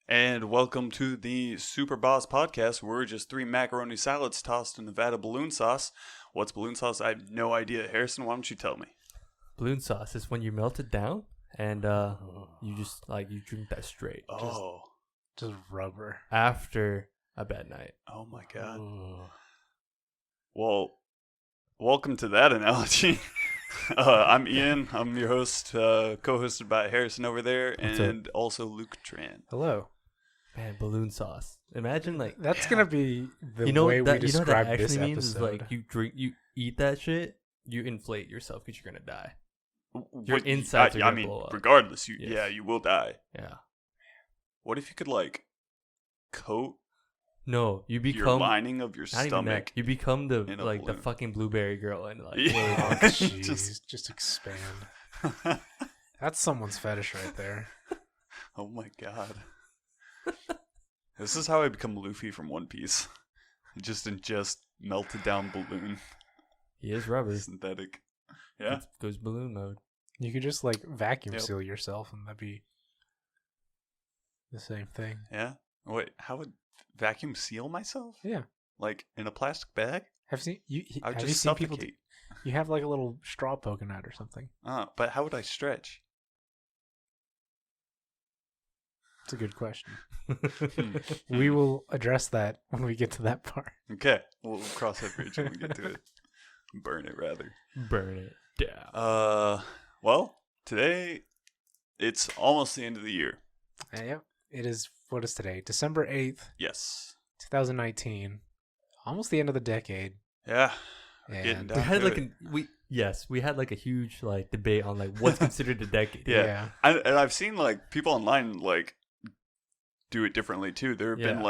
And welcome to the SuperBoss Podcast, where we're just 3 macaroni salads tossed in a vat of balloon sauce. What's balloon sauce? I have no idea. Harrison, why don't you tell me? Balloon sauce is when you melt it down and you just you drink that straight. Oh. Just rubber. After a bad night. Oh my god. Ooh. Well, welcome to that analogy. I'm Ian. I'm your host, co-hosted by Harrison over there, and also Luc Tran. Hello. Man, balloon sauce. Imagine That's gonna be the way that, we describe that this actually means episode. is you eat that shit, you inflate yourself because you're gonna die. Your What- insides are gonna blow up. regardless, you Yes. you will die. Yeah. What if you could coat No, you your become lining of your not even that. stomach? You become the in a the balloon. fucking blueberry girl and Yeah. Oh, jeez, Just- just expand. That's someone's fetish right there. Oh my god. This is how I become Luffy from One Piece. Just ingest melted down balloon. he is rubber. Synthetic. Yeah. Goes balloon mode. You could just vacuum Yep. seal yourself, and that'd be the same thing. Yeah. Wait, how would vacuum seal myself? Yeah. Like in a plastic bag? Have seen you? I would Have you just seen people? suffocate. You have a little straw poking out or something. But how would I stretch? It's a good question. Hmm. We will address that when we get to that part. Okay. We'll cross that bridge when we get to it. Burn it, rather. Burn it down. Well, today it's almost the end of the year. Yep. It is. What is today? December 8th, Yes. 2019. Almost the end of the decade. Yeah. Getting And down We had to it. we had a huge debate on what's considered a decade. Yeah. And I've seen people online do it differently too. There have been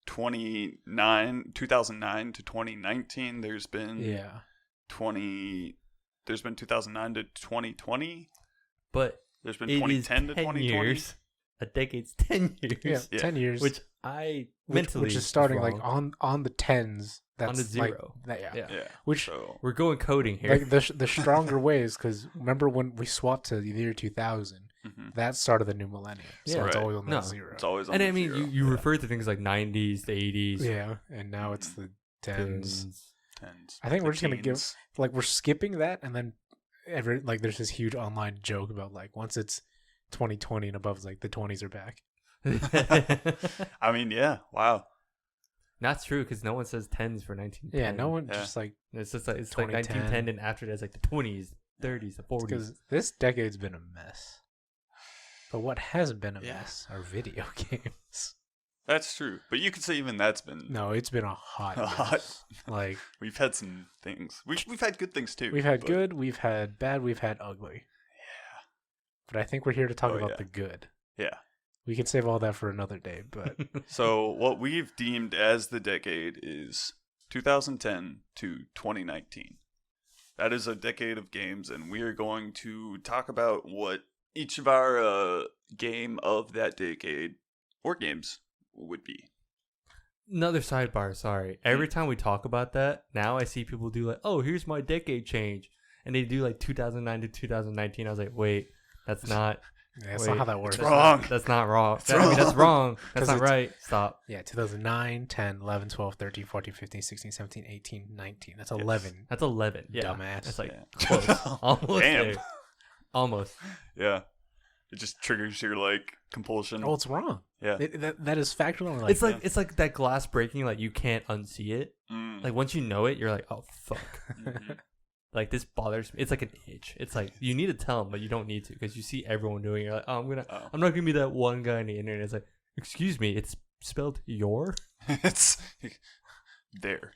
2009 to 2019. There's been yeah. There's been 2009 to 2020. But There's been it is 2010 to 10 2020. years. A decade's 10 years. Yeah, 10 years. Which I mentally which is starting wrong. on the tens. That's on the zero. Yeah. Yeah. Which Which We're going coding here. the stronger ways, because remember when we swapped to the year 2000, that started the new millennium. So Yeah. it's Right. always on that No. zero. it's always on and the I mean, zero. you refer to things like 90s, the 80s. Yeah, and now it's the tens. Tens. I think we're just gonna give teens. we're skipping that, and then there's this huge online joke about once it's 2020 and above, it's the 20s are back. I mean, yeah. Wow. Not true, because no one says 10s for 1910. Yeah, no one Yeah. just It's just it's 2010. 1910, and after that's the 20s, 30s, the 40s. because this decade's been a mess. But what hasn't been a Yeah. mess are video games. That's true. But you could say even that's been. No, it's been a hot A hot- mess. We've had some things. We've had good things too. We've had but- good, we've had bad, we've had ugly. Yeah. But I think we're here to talk Oh, about yeah. the good. Yeah. We can save all that for another day, but So what we've deemed as the decade is 2010 to 2019. That is a decade of games, and we are going to talk about what each of our game of that decade or games would be. Another sidebar, sorry. Every time we talk about that, now I see people do oh, here's my decade change. And they do 2009 to 2019. I was like, wait, that's not... that's Wait, not how that works. It's wrong. That's not wrong. It's I mean, that's wrong. That's 'Cause not it's- right. Stop. Yeah, 2009, 10, 11, 12, 13, 14, 15, 16, 17, 18, 19. That's Yes. 11. That's 11. Yeah. Dumbass. That's Yeah. close. Almost Damn. there. Almost. Yeah. It just triggers your compulsion. Oh, it's wrong. Yeah. That is factual. And It's like that glass breaking, you can't unsee it. Mm. Once you know it, you're like, oh, fuck. Mhm. This bothers me. It's like an itch. It's you need to tell them, but you don't need to because you see everyone doing it. You're like, oh, I'm not gonna be that one guy on the internet. It's excuse me, it's spelled your. It's there.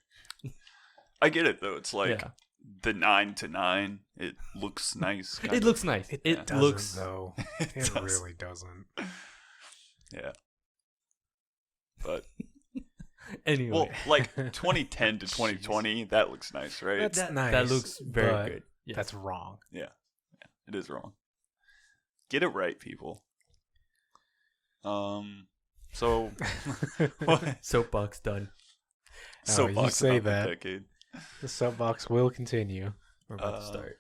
I get it though. It's the 9 to 9. It looks nice. kind It of. looks nice. It doesn't, looks. though. It It does. really doesn't. Yeah. But Anyway, well, 2010 to 2020, that looks nice, right? That's that nice, looks very but good. Yes. That's wrong. Yeah, it is wrong. Get it right, people. So what? Soapbox done. You say about the that. decade. The soapbox will continue. We're about to Uh, start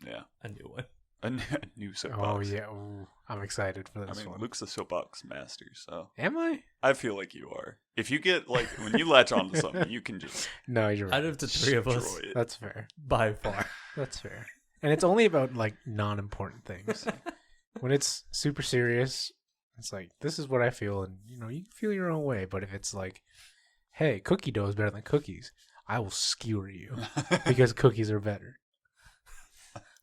Yeah. a new one. A new soapbox. Oh yeah, ooh, I'm excited for I this mean, one. Luke's the soapbox master, so Am I? I feel like you are. If you get like when you latch onto something, you can just No, you're right. Out of the three of us, destroy it. That's fair. by far. That's fair. And it's only about like non-important things. When it's super serious, it's like this is what I feel, and you know you can feel your own way. But if it's like, hey, cookie dough is better than cookies, I will skewer you because cookies are better.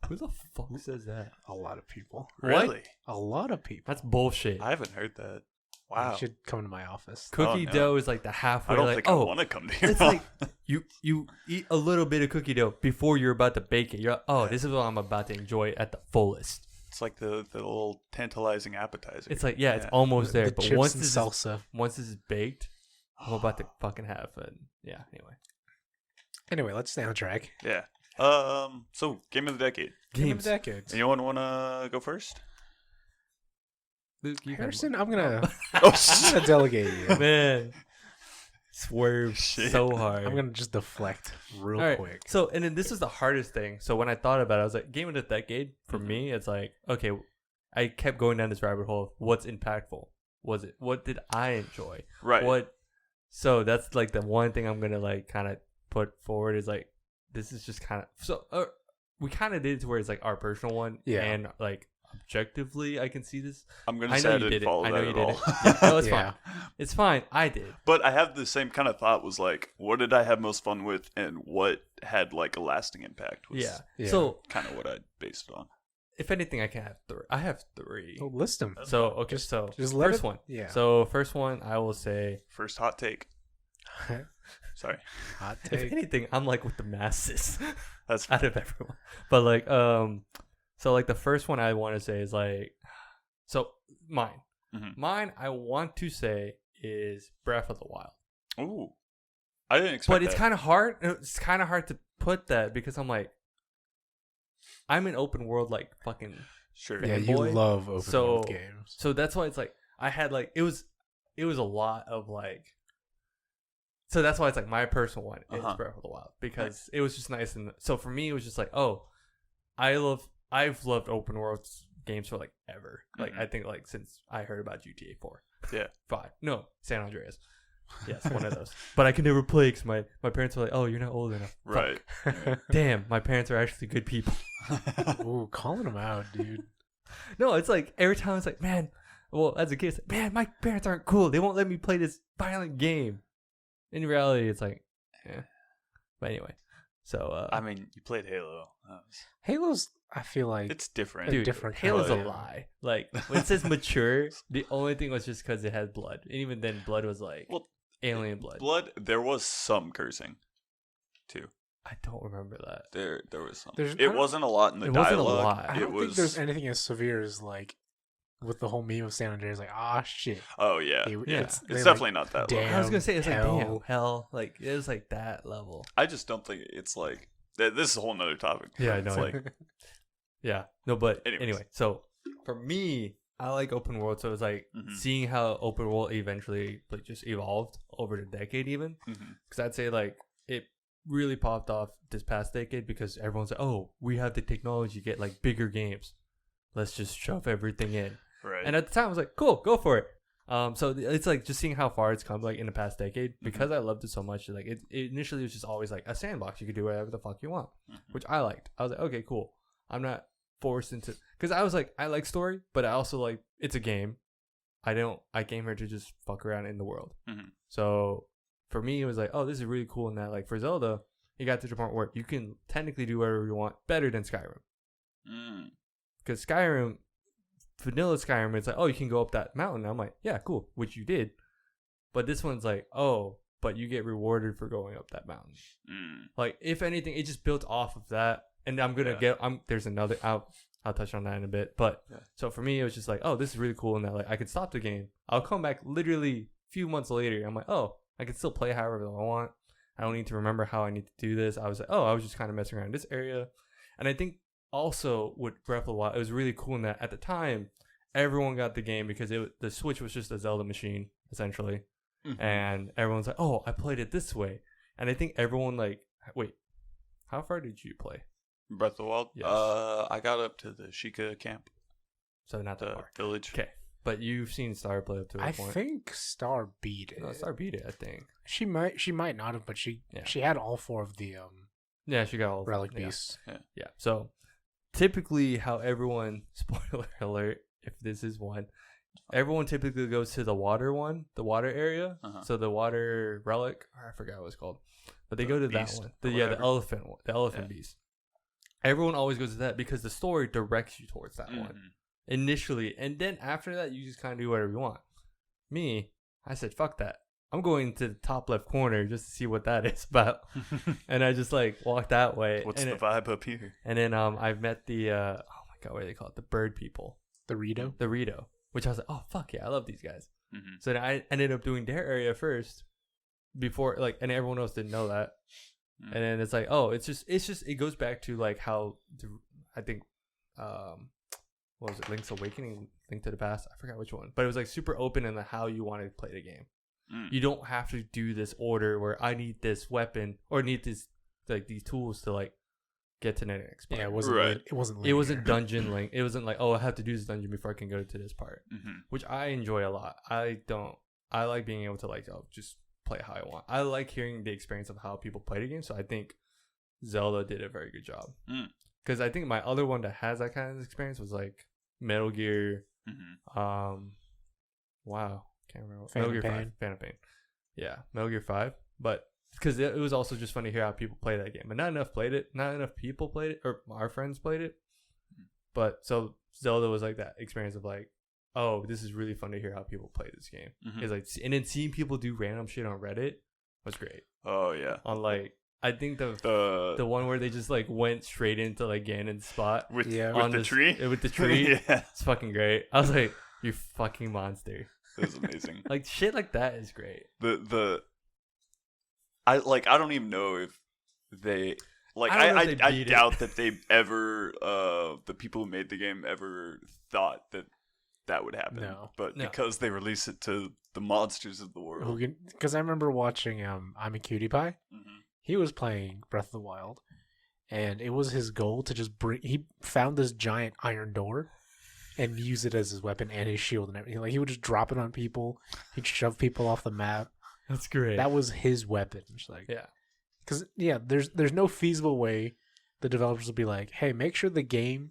Who the fuck says that? A lot of people. Really? A lot of people. That's bullshit. I haven't heard that. Wow. You should come to my office. Cookie no. dough is like the I halfway. don't Like, think oh, I want to come to your it's like you eat a little bit of cookie dough before you're about to bake it. You're like, oh, this is what I'm about to enjoy at the fullest. It's like the little tantalizing appetizer. It's like, yeah, it's almost there. The But chips once and this salsa. once this is baked, I'm about to fucking have it. Yeah. Anyway, Anyway, let's stay on track. Yeah. So game of the decade. Game of games. the decades. Anyone want to go first? Luke, you Harrison, I'm gonna Oh, I'm gonna delegate you. man, swerve Shit. so hard. I'm gonna just deflect real All right. quick. So, and then this is the hardest thing. So when I thought about it, I was like, game of the decade for me, it's like, okay, I kept going down this rabbit hole of what's impactful. Was it? What did I enjoy? Right. What? So that's like the one thing I'm gonna like kind of put forward is like, this is just kind of so we kind of did it to where it's like our personal one, Yeah. and like objectively, I can see this. I'm gonna I say know I you didn't did it. follow I know that you at did all. it. Yeah, no, it's Yeah. fine. It's fine. I did. But I have the same kind of thought. Was like, what did I have most fun with, and what had like a lasting impact? Was Yeah. Yeah. So kind of what I based it on. if anything, I can have three. I have three. Oh, list them. So okay, so Just let first it- one. yeah. So first one, I will say, First hot take. Sorry, Hot if take. anything, I'm like with the masses that's out of everyone. But like, so like the first one I want to say is like, so mine, Mhm. mine I want to say is Breath of the Wild. ooh. I didn't expect But it's that. kind of hard. It's kind of hard to put that because I'm like, I'm an open world like fucking. Sure. Yeah, you fanboy. love open So- world games. So that's why it's like I had like it was a lot of like. So that's why it's like my personal one is Uh-huh. Breath of the Wild because it was just nice, and so for me it was just like, oh, I've loved open world games for like ever. Like Mhm. I think like since I heard about GTA 4. Yeah. 5. No, San Andreas. Yes, one of those. But I could never play because my parents were like, oh, you're not old enough. Fuck. Right. Damn, my parents are actually good people. Ooh, calling them out, dude. No, it's like every time it's like, man, well, as a kid, it's like, man, my parents aren't cool. They won't let me play this violent game. In reality, it's like, yeah. But anyway, so I mean, you played Halo. Halo's, I feel like, It's different. dude, different Halo's kind a of- lie. Like when it says mature, the only thing was just because it had blood, and even then, blood was like Well, alien blood. Blood. There was some cursing, too. I don't remember that. There was some. There's- I It don't- wasn't a lot in the It wasn't a dialogue. lot. I It don't was. think there's anything as severe as like with the whole meme of San Andreas, like, ah, shit. Oh yeah, They- Yeah. It's they, like, definitely not that damn. level. I was gonna say it's like hell. damn hell, like it was like that level. I just don't think it's like. This is a whole nother topic. Yeah, I It's know. like Yeah, no, but Anyways. anyway, so for me, I like open world. So it's like Mhm. seeing how open world eventually like just evolved over the decade, even mhm. because I'd say like it really popped off this past decade because everyone's like, oh, we have the technology to get like bigger games. Let's just shove everything in. Right. And at the time, I was like, cool, go for it. So it's like just seeing how far it's come like in the past decade because I loved it so much. Like it initially was just always like a sandbox. You could do whatever the fuck you want, which I liked. I was like, okay, cool. I'm not forced into because I was like, I like story, but I also like it's a game. I came here to just fuck around in the world. Mhm. So for me, it was like, oh, this is really cool. In that, like for Zelda, you got to the point where you can technically do whatever you want, better than Skyrim. Mm. Because Skyrim, vanilla Skyrim, it's like, oh, you can go up that mountain. I'm like, yeah, cool, which you did. But this one's like, oh, but you get rewarded for going up that mountain. Mm. Like, if anything, it just built off of that. And I'm gonna there's another. I'll touch on that in a bit. But Yeah. so for me, it was just like, oh, this is really cool. And that like I could stop the game. I'll come back literally a few months later. I'm like, oh, I can still play however I want. I don't need to remember how I need to do this. I was like, oh, I was just kind of messing around in this area. And I think also with Breath of the Wild, it was really cool in that at the time, everyone got the game because the Switch was just a Zelda machine, essentially. Mhm. And everyone's like, oh, I played it this way. And I think everyone like, wait, how far did you play? Breath of the Wild? Yes. I got up to the Sheikah camp, So not the that far. village. Okay. But you've seen Star play up to a I point. think Star beat it. No, Star beat it, I think. She might not have, but she Yeah. had all 4 of the Yeah, she got all relic yeah. beasts. Yeah. So typically how everyone spoiler alert, if this is one, everyone typically goes to the water area. Uh-huh. So the water relic, or I forgot what it's called. But they The go to beast that one. or The whatever. elephant one. The elephant beast. Everyone always goes to that because the story directs you towards that one. Mhm. Initially, and then after that you just kind of do whatever you want. Me, I said fuck that. I'm going to the top left corner just to see what that is about. And I just like walked that way. What's and the vibe up here? And then I've met the oh my god, what do they call it? The bird people. The Rito. The Rito. Which I was like, oh fuck yeah, I love these guys. Mhm. So then I ended up doing their area first before like, and everyone else didn't know that. Mm. And then it's like, oh, it's just it goes back to like how I think what was it, Link's Awakening, Link to the Past? I forgot which one, but it was like super open in the how you wanted to play the game. Mm. You don't have to do this order where I need this weapon or need this like these tools to like get to the next part. Yeah, it wasn't. Right. It wasn't. It wasn't linear. dungeon link. It wasn't like, oh, I have to do this dungeon before I can go to this part, Mhm. which I enjoy a lot. I like being able to like, oh, just play how I want. I like hearing the experience of how people play the game. So I think Zelda did a very good job. Mm. Because I think my other one that has that kind of experience was like Metal Gear. Mhm. Wow, can't remember. Phantom Metal Gear Pain. 5. Phantom Pain. Yeah, Metal Gear 5. But because it was also just funny to hear how people play that game. But not enough played it. Not enough people played it, or our friends played it. But so Zelda was like that experience of like, oh, this is really fun to hear how people play this game. Mhm. It's like, and then seeing people do random shit on Reddit was great. Oh yeah. On like, I think the one where they just like went straight into like Ganon's spot with Yeah. with on the this- tree. with the tree. Yeah, It's fucking great. I was like, you fucking monster. it was amazing. Like shit like that is great. I don't even know if they like I don't know if they I beat it. doubt that they ever the people who made the game ever thought that would happen. No. But No. because they release it to the monsters of the world. Because I remember watching I'm a Cutie Pie. Mhm. He was playing Breath of the Wild, and it was his goal to just bring. He found this giant iron door, and use it as his weapon and his shield and everything. Like he would just drop it on people. He'd shove people off the map. That's great. That was his weapon. It's like, yeah. because there's no feasible way the developers will be like, hey, make sure the game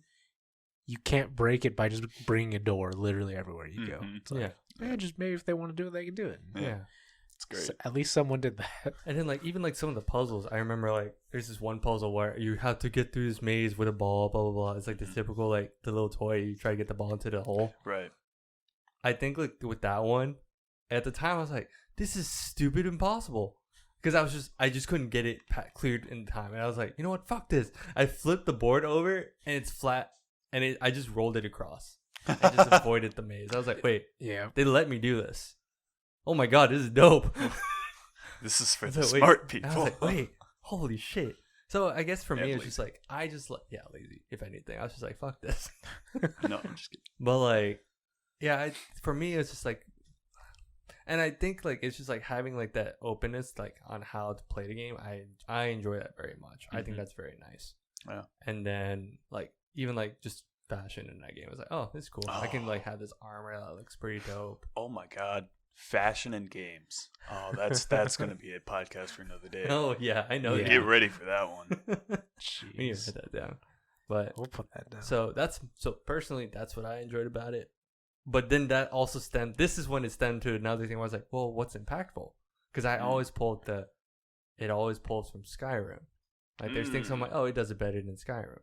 you can't break it by just bringing a door literally everywhere you go. Mhm. It's like, Yeah. just maybe if they want to do it, they can do it. Yeah. It's great. So at least someone did that. And then like even like some of the puzzles, I remember like there's this one puzzle where you have to get through this maze with a ball, blah blah blah. It's like the typical like the little toy, you try to get the ball into the hole. Right. I think like with that one, at the time I was like, this is stupid impossible. Because I just couldn't get it cleared in time. And I was like, you know what, fuck this. I flipped the board over and it's flat and I just rolled it across. I just avoided the maze. I was like, wait, Yeah. they let me do this. Oh my god, this is dope. This is for I was the like, wait. smart people. I was like, wait, holy shit. So I guess for Yeah, me, it's lazy. just like, lazy, if anything. I was just like, fuck this. No, I'm just kidding. But like, yeah, for me, it's just like, and I think like it's just like having like that openness like on how to play the game. I enjoy that very much. I think Mhm. that's very nice. Yeah. And then like even like just fashion in that game, I was like, oh, this is cool. I can like have this armor that looks pretty dope. Oh my god. Fashion and games. Oh, that's gonna be a podcast for another day. Oh yeah, I know. Yeah. Get ready for that one. We need to Jeez. put that down. But We'll put that down. so personally, that's what I enjoyed about it. But then that also stemmed. This is when it stemmed to another thing. Where I was like, well, what's impactful? Because I always pulled it always pulls from Skyrim. Like there's things I'm like, oh, it does it better than Skyrim,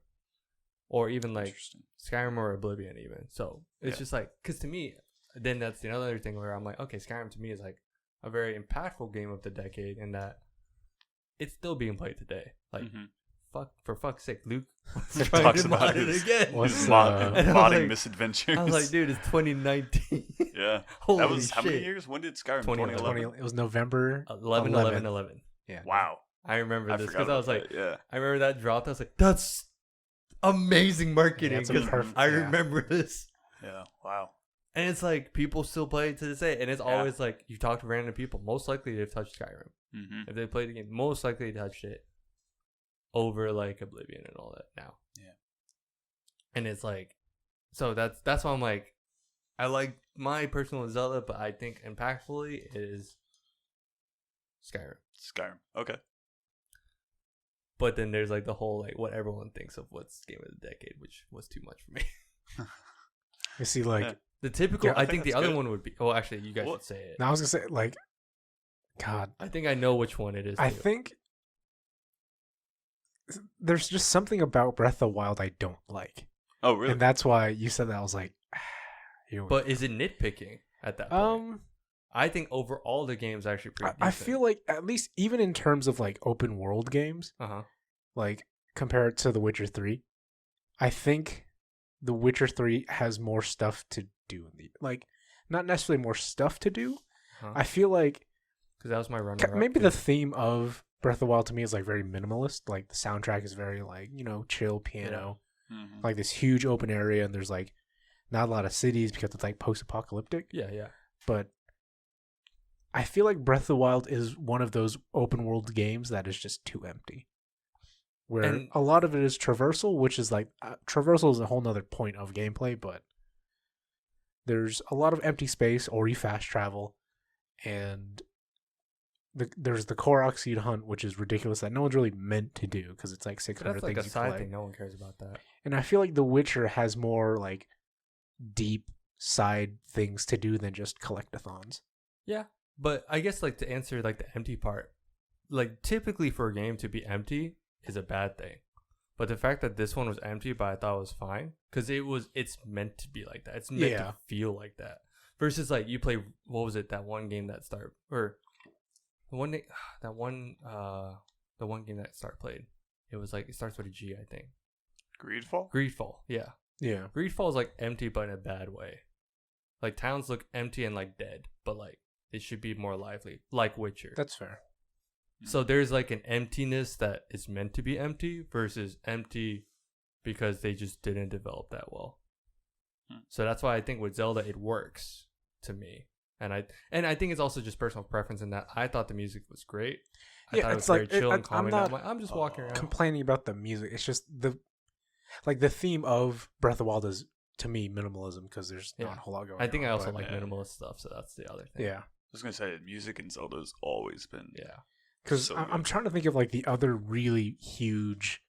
or even like Interesting. Skyrim or Oblivion even. So it's Yeah. just like, because to me, then that's the other thing where I'm like, okay, Skyrim to me is like a very impactful game of the decade in that it's still being played today. Like Mhm. for fuck's sake, Luke Talks about it his- again. What's, His uh, And I was modding like- misadventures. I was like, dude, it's 2019. yeah. Holy That was shit. how many years? When did Skyrim? 2011. 2011. It was November 11. Yeah. Wow. I remember this forgot because I was about like, that, yeah. I remember that dropped. I was like, that's amazing marketing. That's a 'cause perfect- I yeah. remember this. Yeah. Wow. And it's like people still play it to this day. And it's Yeah. always like you talk to random people. Most likely they've touched Skyrim. Mm-hmm. If they played the game, most likely they touched it. over like Oblivion and all that now. Yeah. And it's like, so that's why I'm like, I like my personal Zelda, but I think impactfully is Skyrim. Skyrim. Okay. But then there's like the whole like what everyone thinks of what's game of the decade, which was too much for me. You see, like Yeah. The typical, Yeah, I think the that's other good. one would be. Oh, actually, you guys Well, should say it. now I was gonna say, like, God, I think I know which one it is. I too. think there's just something about Breath of the Wild I don't like, Oh, really? and that's why you said that. I was like, here we But go. is it nitpicking at that point? I think overall the game's actually pretty decent. I feel like at least even in terms of like open world games, like compared to The Witcher 3, I think The Witcher 3 has more stuff to do in the like not necessarily more stuff to do. I feel like because that was my runner. maybe the theme of Breath of the Wild to me is like very minimalist. Like the soundtrack is very like, you know, chill piano, Mhm. like this huge open area, and there's like not a lot of cities because it's like post-apocalyptic. Yeah. But I feel like Breath of the Wild is one of those open world games that is just too empty. Where And- a lot of it is traversal, which is like traversal is a whole nother point of gameplay, but there's a lot of empty space, or you fast travel, and there's the Korok seed hunt, which is ridiculous that no one's really meant to do because it's like 600 That's like things a you side collect. thing. No one cares about that. And I feel like The Witcher has more like deep side things to do than just collectathons. Yeah, but I guess like to answer like the empty part, like typically for a game to be empty is a bad thing. But the fact that this one was empty, but I thought it was fine because it's meant to be like that. It's meant to feel like that. Versus like you play, what was it, that one game that Star or the one game that Star played. It was like it starts with a G, I think. Greedfall? Greedfall, yeah. Yeah. Greedfall is like empty, but in a bad way. Like towns look empty and like dead, but like it should be more lively, like Witcher. That's fair. So there's like an emptiness that is meant to be empty versus empty because they just didn't develop that well. So that's why I think with Zelda it works to me, and I think it's also just personal preference in that I thought the music was great. I thought it was very chill and calming. I'm just walking around complaining about the music. It's just the theme of Breath of the Wild is to me minimalism because there's not a whole lot going on. I think I also but- like minimalist stuff, so that's the other thing. Yeah. I was going to say, music in Zelda's always been... Yeah. Because So I'm good. trying to think of like the other really huge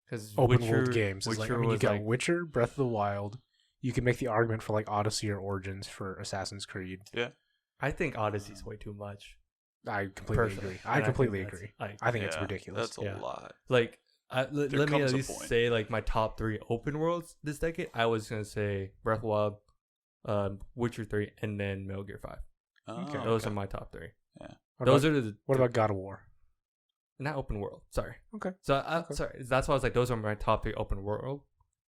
Because open world games. It's Witcher like, I mean, you was got like, Witcher, Breath of the Wild. You can make the argument for like Odyssey or Origins for Assassin's Creed. I think Odyssey's way too much. I completely Personally. agree. And I think completely that's, agree. like, I think it's Yeah, ridiculous. That's a Yeah. lot. Like, let me at comes a least point. say like my top 3 open worlds this decade. I was gonna say Breath of the Wild, Witcher 3, and then Metal Gear 5. Oh, Those are my top 3. What Those about, are the what about God of War? not open world. Sorry. Okay. So Okay. sorry. That's why I was like, those are my top 3 open world.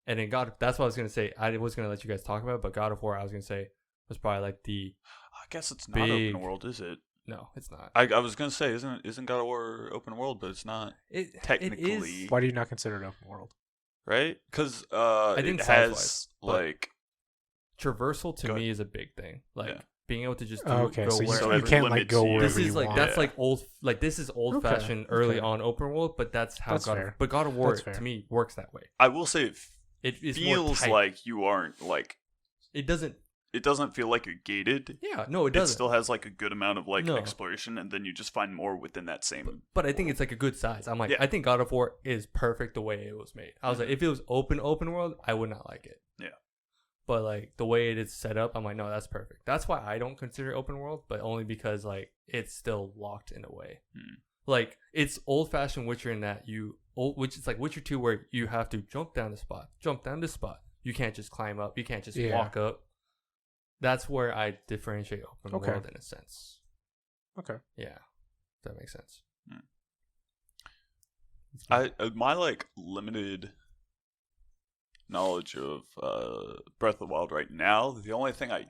And then that's what I was gonna say. I was gonna let you guys talk about it, but God of War, I was gonna say was probably like the I guess it's not Big- open world, is it? no, it's not. I was going to say, isn't God of War open world, but it's not, It technically. It is, Why do you not consider it open world? right? Because think it size-wise, has, but- like... traversal to Go me is a big thing. Like Yeah. being able to just do, Okay, go so wherever. you wherever. can't like limits go you. wherever This is you like want. that's like old. Like this is old fashioned early okay. on open world, but that's how That's God. fair. But God of War That's fair. to me works that way. I will say It is feels more tight. like you aren't, like... It doesn't. It doesn't feel like you're gated. Yeah, no, it It doesn't. still has, like, a good amount of, like, No. exploration, and then you just find more within that same... But I think it's like a good size. I'm like, Yeah. I think God of War is perfect the way it was made. I was like, if it was open world, I would not like it. Yeah. But like the way it is set up, I'm like, no, that's perfect. That's why I don't consider it open world, but only because like it's still locked in a way. Like it's old fashioned Witcher in that which is like Witcher 2 where you have to jump down this spot. You can't just climb up. You can't just walk up. That's where I differentiate open world in a sense. Okay. Yeah. If that makes sense. My, like, limited knowledge of Breath of the Wild right now, the only thing I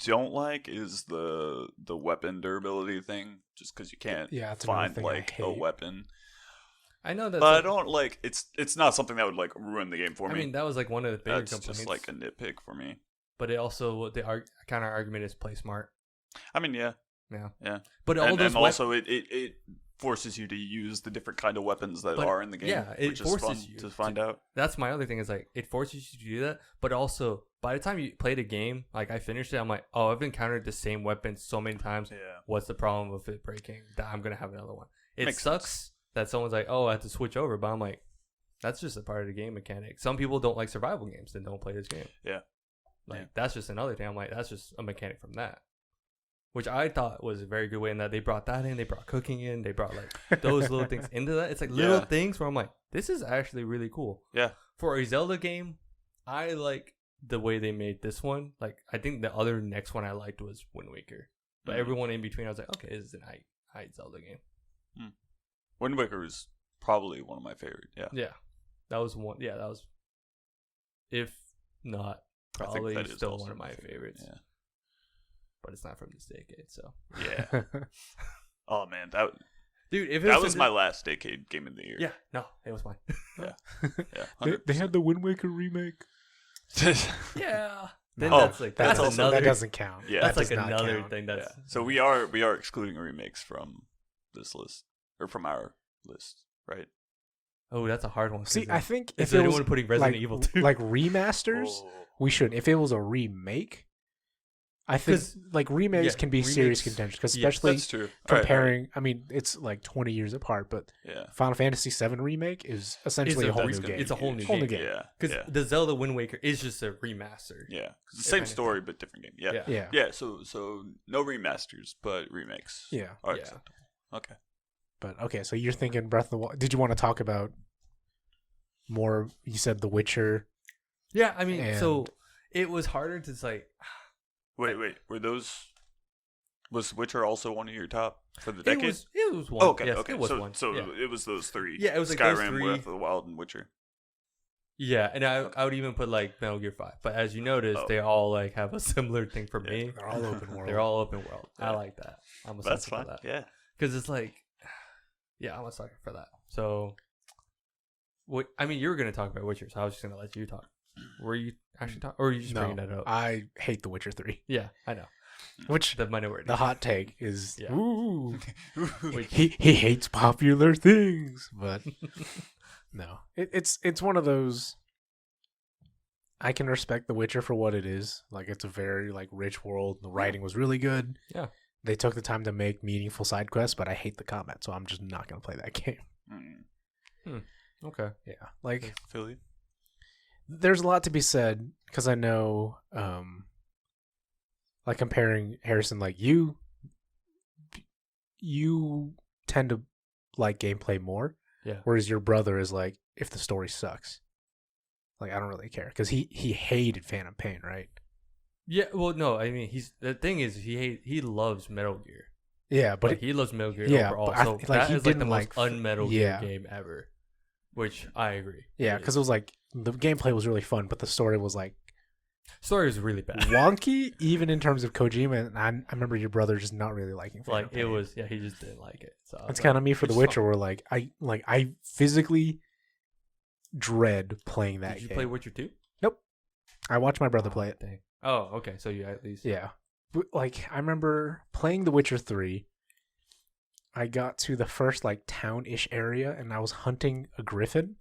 don't like is the weapon durability thing, just because you can't Yeah, it's another find, thing I like, a hate. weapon. I know that. But I don't, like, it's not something that would, like, ruin the game for I me. mean, that was like one of the bigger That's complaints. just, like, a nitpick for me. But it also the counter argument is play smart. I mean, yeah. Yeah. Yeah. But all And those also, it forces you to use the different kind of weapons that But, are in the game. yeah, it which is forces fun you to find out. That's my other thing is like it forces you to do that, but also by the time you play the game, like I finished it, I'm like, oh, I've encountered the same weapon so many times. Yeah. What's the problem with it breaking? That I'm gonna have another one. It Makes sucks sense. that someone's like, oh, I have to switch over, but I'm like, that's just a part of the game mechanic. Some people don't like survival games and don't play this game. Yeah. Like Yeah. that's just another thing. I'm like, that's just a mechanic from that. Which I thought was a very good way in that they brought that in, they brought cooking in, they brought like those little things into that. It's like little Yeah. things where I'm like, this is actually really cool. Yeah. For a Zelda game, I like the way they made this one. Like I think the other next one I liked was Wind Waker. But Mhm. everyone in between I was like, okay, this is an height Zelda game. Wind Waker is probably one of my favorite. Yeah. Yeah. That was one that was if not I think probably that is still also one of my favorite. favorites. Yeah. But it's not from this decade, so Yeah. Oh man, that dude, if it that was was from my last decade game of the year. yeah, no, it was mine. Yeah. They had the Wind Waker remake. Yeah. Then Oh, that's like that's also- another that doesn't count. Yeah. that's That like does not another count. thing that's Yeah. So we are excluding remakes from this list or from our list, right? oh, that's a hard one. See, I think is if it was anyone putting Resident like, Evil 2? like remasters, Oh. we should. If it was a remake, I think 'Cause- like remakes yeah, can be serious remakes- contention, because yeah, especially That's true. All right, all right. comparing. I mean, it's like 20 years apart, but Yeah. Final Fantasy VII remake is essentially It's a whole that's new gonna game. It's a whole new Whole game. new game. Yeah. Because Yeah. the Zelda Wind Waker is just a remaster. Yeah. 'Cause the If same anything. story but different game. Yeah. Yeah. Yeah. Yeah. So no remasters, but remakes. Yeah. Are Yeah. acceptable. Okay. But okay, so you're thinking Breath of the Wild. Did you want to talk about more? You said The Witcher. Yeah, I mean, so And- it was harder to like. Wait. Was Witcher also one of your top for the It decade? was one. Oh, okay. Yes, Okay. it was so one. so yeah. it was those three. Yeah, it was like those Skyrim, three. Breath of the Wild, and Witcher. Yeah, and I would even put like Metal Gear 5. But as you noticed, Oh. they all like have a similar thing for Yeah. me. They're all open world. They're all open world. I Yeah. like that. I'm a That's sucker fine. for that. Yeah. Because it's like, yeah, I'm a sucker for that. So, I mean, you were going to talk about Witcher, so I was just going to let you talk. Were you actually talking, or were you just No, bringing that up? I hate The Witcher 3. Yeah, I know. Which The minority. the hot take is, Yeah. ooh, Which- he hates popular things, but no, it's one of those. I can respect The Witcher for what it is. Like, it's a very like rich world. The writing was really good. Yeah. They took the time to make meaningful side quests, but I hate the combat, so I'm just not gonna play that game. Okay. Yeah, like Philly. there's a lot to be said because I know, like comparing Harrison, like you tend to like gameplay more, Yeah. whereas your brother is like, if the story sucks, like I don't really care because he hated Phantom Pain, right? Yeah, well, no, I mean, the thing is, he loves Metal Gear. Yeah, but Like, he loves Metal Gear yeah, overall. but I- So like, that he is like the didn't most like- un-Metal yeah. Gear game ever, which I agree. yeah, It because is. it was like the gameplay was really fun, but the story was like story was really bad. wonky, even in terms of Kojima. And I remember your brother just not really liking Phantom Like it Pain. was, yeah, he just didn't like it. So It's kind of me for The which is Witcher, fine. where like I physically dread playing that Did you game. play Witcher 2? I watched my brother play it. Dang. Oh, okay. So you at least Yeah, but, like I remember playing The Witcher 3. I got to the first like town-ish area, and I was hunting a griffin.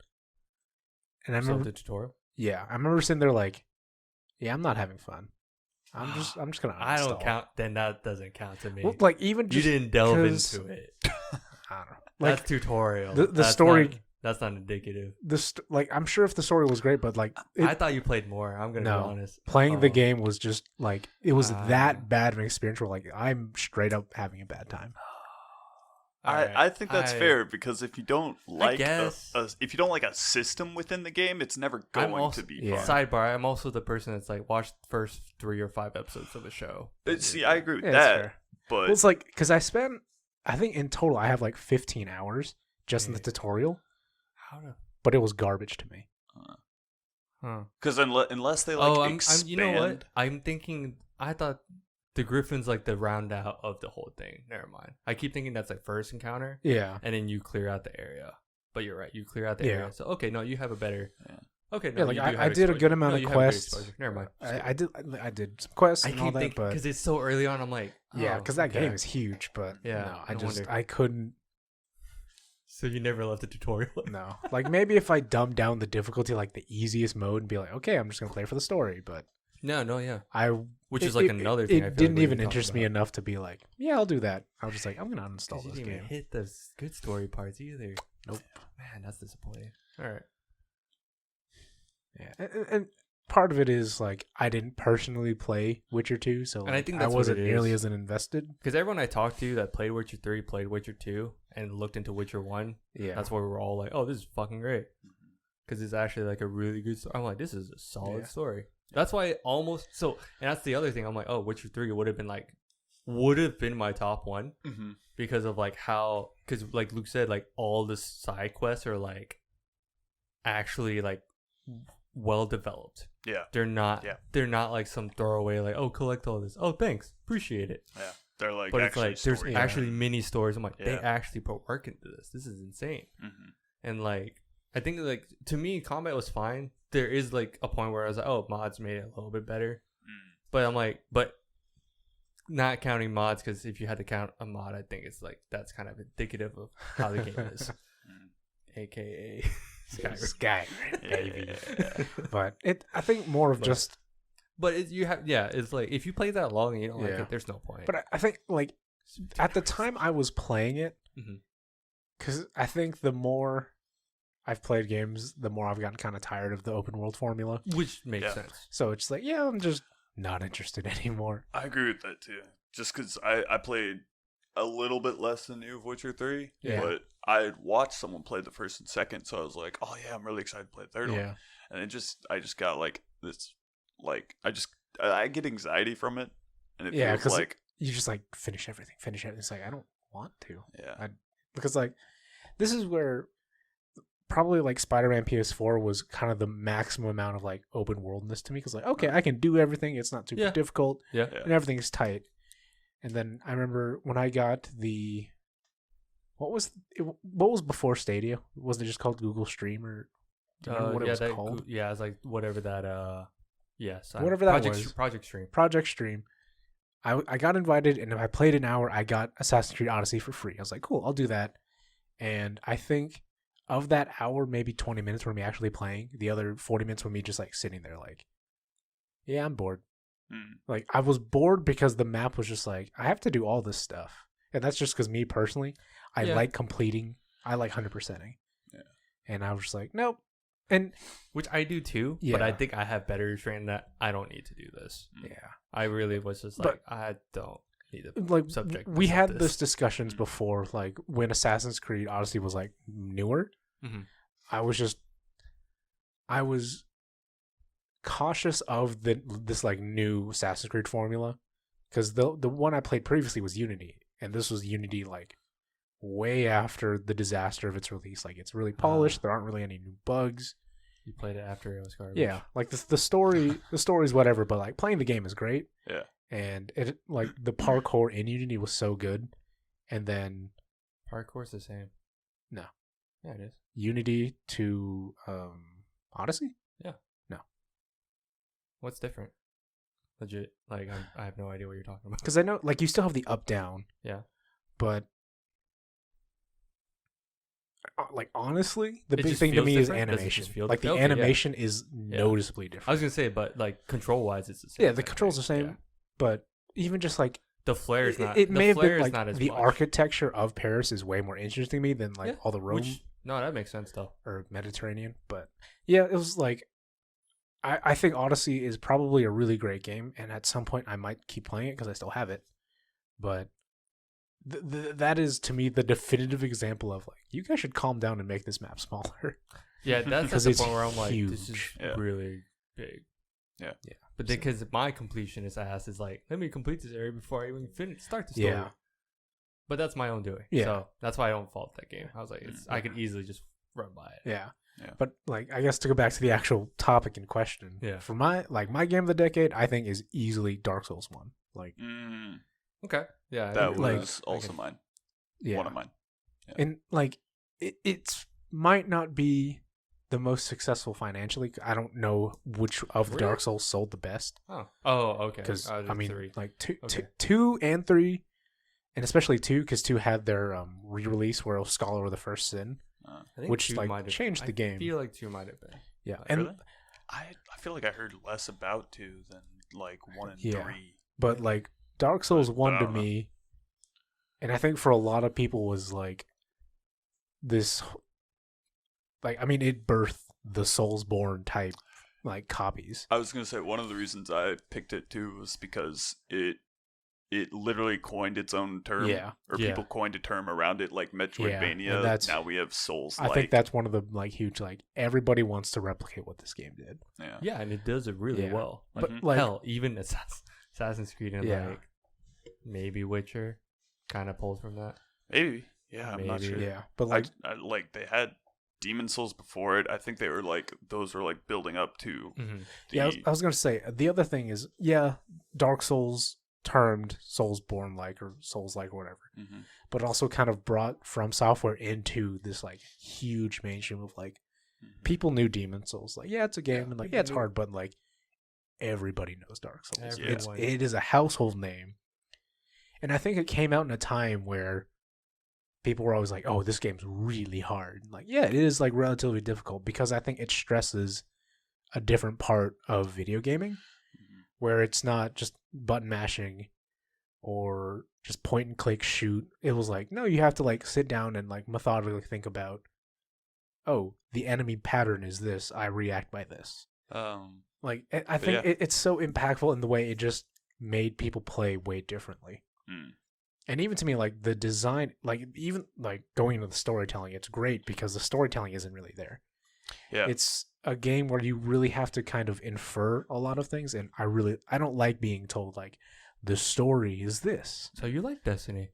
And I solved remember, the tutorial. yeah, I remember sitting there like, yeah, I'm not having fun. I'm just gonna. I don't uninstall. count. Then that doesn't count to me. Well, like even you just didn't delve 'cause- into it. I don't know. Like That's tutorial. the That's story- not- that's not indicative. like I'm sure if the story was great, but like I thought you played more. I'm gonna No. be honest. playing the Oh. game was just like it was Ah. that bad of an experience where like I'm straight up having a bad time. Alright, I think that's I- fair because if you don't like guess. if you don't like a system within the game, it's never I'm going also- to be yeah. fun. Sidebar: I'm also the person that's like watched the first 3 or 5 episodes of a show. See, I agree with Yeah, that's that, fair. but Well, it's like because I think in total I have like 15 hours just in the Yeah. tutorial, How to? but it was garbage to me. Huh. because unless they like Oh, I'm. expand, You know what? I'm thinking. I thought the Griffin's like the round out of the whole thing. Never mind. I keep thinking that's like first encounter, Yeah, and then you clear out the area. But you're right. You clear out the Yeah. area. So okay, no, you have a better. Yeah. Okay, no, yeah. Like you do I have did a exposure. good amount No, of you have a good quests. exposure. Never mind. I did some quests I and all keep that, thinking but because it's so early on. I'm like, yeah, oh, because that okay. game is huge. But Yeah, no, no wonder. I couldn't. So you never left the tutorial? No. Like, maybe if I dumb down the difficulty, like the easiest mode, and be like, okay, I'm just going to play for the story. But No, yeah. Which is like another thing I It feel didn't like we even can talk interest me about. enough to be like, yeah, I'll do that. I was just like, I'm going to uninstall You this didn't even game. hit the good story parts either. Nope. Man, that's disappointing. All right. Yeah. And part of it is, like, I didn't personally play Witcher 2, so And I like, think I that's what wasn't it nearly is. as invested. Because everyone I talked to that played Witcher 3 played Witcher 2 and looked into Witcher 1. Yeah. That's why we were all like, oh, this is fucking great. Because it's actually like a really good story. I'm like, this is a solid story. That's why it almost... So, and that's the other thing. I'm like, oh, Witcher 3 would have been my top one. Mm-hmm. Because of like how... Because like Luke said, like all the side quests are like actually like well developed. Yeah. They're not like some throwaway like, oh, collect all this. Oh, thanks. Appreciate it. Yeah. They're like, But it's like there's story. actually mini stories. I'm like, they Yeah. actually put work into this. This is insane. Mm-hmm. And like, I think like to me, combat was fine. There is like a point where I was like, oh, mods made it a little bit better. But I'm like, but not counting mods, because if you had to count a mod, I think it's like that's kind of indicative of how the game is, aka Skyrim, baby. Yeah. But I think more of just... But it's like if you play that long and you don't like Yeah. it, there's no point. But I think, like, at the time I was playing it, Mhm. because I think the more I've played games, the more I've gotten kind of tired of the open world formula. Which makes Yeah. sense. So it's like, yeah, I'm just not interested anymore. I agree with that too. Just because I played a little bit less than you of Witcher 3, Yeah. but I had watched someone play the first and second, so I was like, oh yeah, I'm really excited to play the third one. Yeah. And I just got like this, like, I get anxiety from it. And it Yeah, feels 'cause like, You just like finish everything. It's like, I don't want to. yeah. Because like, this is where probably like Spider-Man PS4 was kind of the maximum amount of like open worldness to me. Because like, okay, I can do everything. It's not too Yeah. difficult. Yeah. Yeah. And everything's tight. And then I remember when I got the... What was before Stadia? Wasn't it just called Google Stream, or do you remember what it was called? Yeah, it's like whatever that. Yes, Whatever that Project, was. Project Stream. Project Stream. I got invited, and if I played an hour, I got Assassin's Creed Odyssey for free. I was like, cool, I'll do that. And I think of that hour, maybe 20 minutes were me actually playing. The other 40 minutes were me just like sitting there like, yeah, I'm bored. Like, I was bored because the map was just like, I have to do all this stuff. And that's just because me personally, I like completing. I like 100%ing. Yeah. And I was just like, nope. And Which I do too, but I think I have better restraint that I don't need to do this. yeah. I really was just like, I don't need to Like, subject we myself had to this discussions before, like when Assassin's Creed Odyssey was like newer. Mhm. I was cautious of this like new Assassin's Creed formula, because the one I played previously was Unity, and this was Unity like way after the disaster of its release. Like, it's really polished. There aren't really any new bugs. You played it after it was garbage. Yeah, like the story's whatever, but like playing the game is great. Yeah. And it, like, the parkour in Unity was so good, and then Parkour's the same. No. Yeah, it is. Unity to Odyssey. What's different? Legit. Like, I have no idea what you're talking about. Because I know, like, you still have the up down. Yeah. But like, honestly, the It big just thing to feels me is different? Does it just animation. feel Like, the different? Okay, yeah. animation is noticeably I different. was gonna say, but like control wise, it's the same. Yeah, the thing, controls are right? the same, Yeah. but even just like The flare is not. it the may have flare been is like not as the much. architecture of Paris is way more interesting to me than like Yeah, all the Rome No, that makes sense though. or Mediterranean. But yeah, it was like, I think Odyssey is probably a really great game, and at some point I might keep playing it because I still have it. But that is, to me, the definitive example of like, you guys should calm down and make this map smaller. Yeah, that's Because the it's point where I'm like, this is huge. Yeah. really big. Yeah. But because my completionist ass is like, let me complete this area before I even start the story. Yeah. But that's my own doing. Yeah. So that's why I don't fault that game. I was like, I could easily just run by it. Yeah. Yeah. But like, I guess to go back to the actual topic in question, Yeah. for my game of the decade, I think is easily Dark Souls 1. Like, Okay. Yeah. That I- like, was also mine. yeah. One of mine. And like, it might not be the most successful financially. I don't know which of the Really? Dark Souls sold the best. Oh, okay. Because There's I mean, 3. like Okay. 2 and 3, and especially 2, because 2 had their re-release where it was Scholar of the First Sin, I think which 2 like might have- changed the game. I feel like 2 might have been. Yeah, Like, and Really? I feel like I heard less about 2 than like 1 and Yeah. 3. but like Dark Souls But 1 I to don't know. me, and I think for a lot of people was like this, like I mean, it birthed the Soulsborne type like copies. I was gonna say one of the reasons I picked it too was because it literally coined its own term. Yeah. Or Yeah. people coined a term around it, like Metroidvania. and that's- now we have Souls. I think that's one of the like huge like everybody wants to replicate what this game did. yeah. Yeah, and it does it really Yeah. well. But Mhm. like Hell, even Assassin's Creed and Yeah. like maybe Witcher kind of pulls from that. Maybe. Yeah, I'm not Maybe. sure. yeah, but like I like they had Demon Souls before it. I think they were like those were like building up to Mm-hmm. the, yeah, I was gonna say the other thing is Dark Souls termed Soulsborne like or Souls like or whatever, Mhm. but also kind of brought From Software into this like huge mainstream of like Mhm. people knew Demon Souls. Like it's a game Yeah, and like people it's knew. hard, but like everybody knows Dark Souls. Everyone. It is a household name, and I think it came out in a time where people were always like, "Oh, this game's really hard." Like, yeah, it is like relatively difficult because I think it stresses a different part of video gaming Mhm. where it's not just button mashing or just point and click shoot. It was like, no, you have to like sit down and like methodically think about, oh, the enemy pattern is this. I react by this. Like, I think yeah. it's so impactful in the way it just made people play way differently. Mm. And even to me, like the design, like even like going into the storytelling, it's great because the storytelling isn't really there. Yeah. It's a game where you really have to kind of infer a lot of things, and I don't like being told like the story is this. So you like Destiny?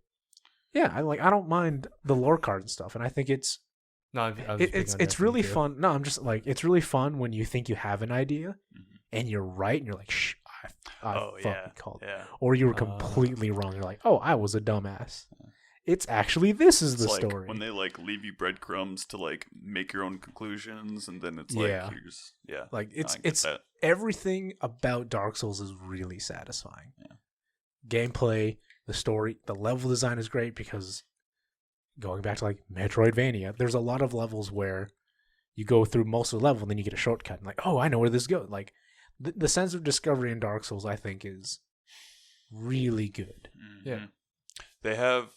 Yeah, I don't mind the lore card and stuff, and I think it's No, I was just it's picking on it's really Destiny too. fun. No, I'm just like it's really fun when you think you have an idea Mhm. and you're right, and you're like, shh, I Oh fucking yeah. called it. Yeah. Or you were completely wrong. You're like, oh, I was a dumbass. It's actually this is the It's like story. when they like leave you breadcrumbs to like make your own conclusions, and then it's like Yeah. here's yeah. Like I get it's that. everything about Dark Souls is really satisfying. Yeah. Gameplay, the story, the level design is great because going back to like Metroidvania, there's a lot of levels where you go through most of the level and then you get a shortcut and like, oh, I know where this goes. Like the sense of discovery in Dark Souls, I think, is really good. Yeah. Mhm. They have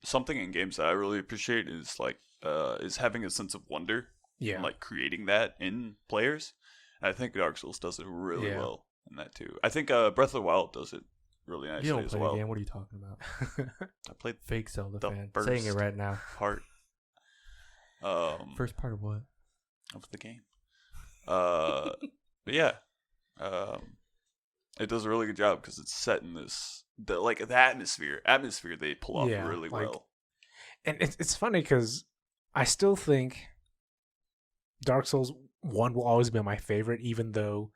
something in games that I really appreciate is like is having a sense of wonder. Yeah. And, like creating that in players. And I think Dark Souls does it really Yeah. well in that too. I think Breath of the Wild does it really nicely You don't as play well. the game. What are you talking about? I played Fake Zelda The fan. Saying it first right now. part First part of what? of the game. But yeah, it does a really good job because it's set in the atmosphere they pull off Yeah, really like- well. And it's funny because I still think Dark Souls 1 will always be my favorite, even though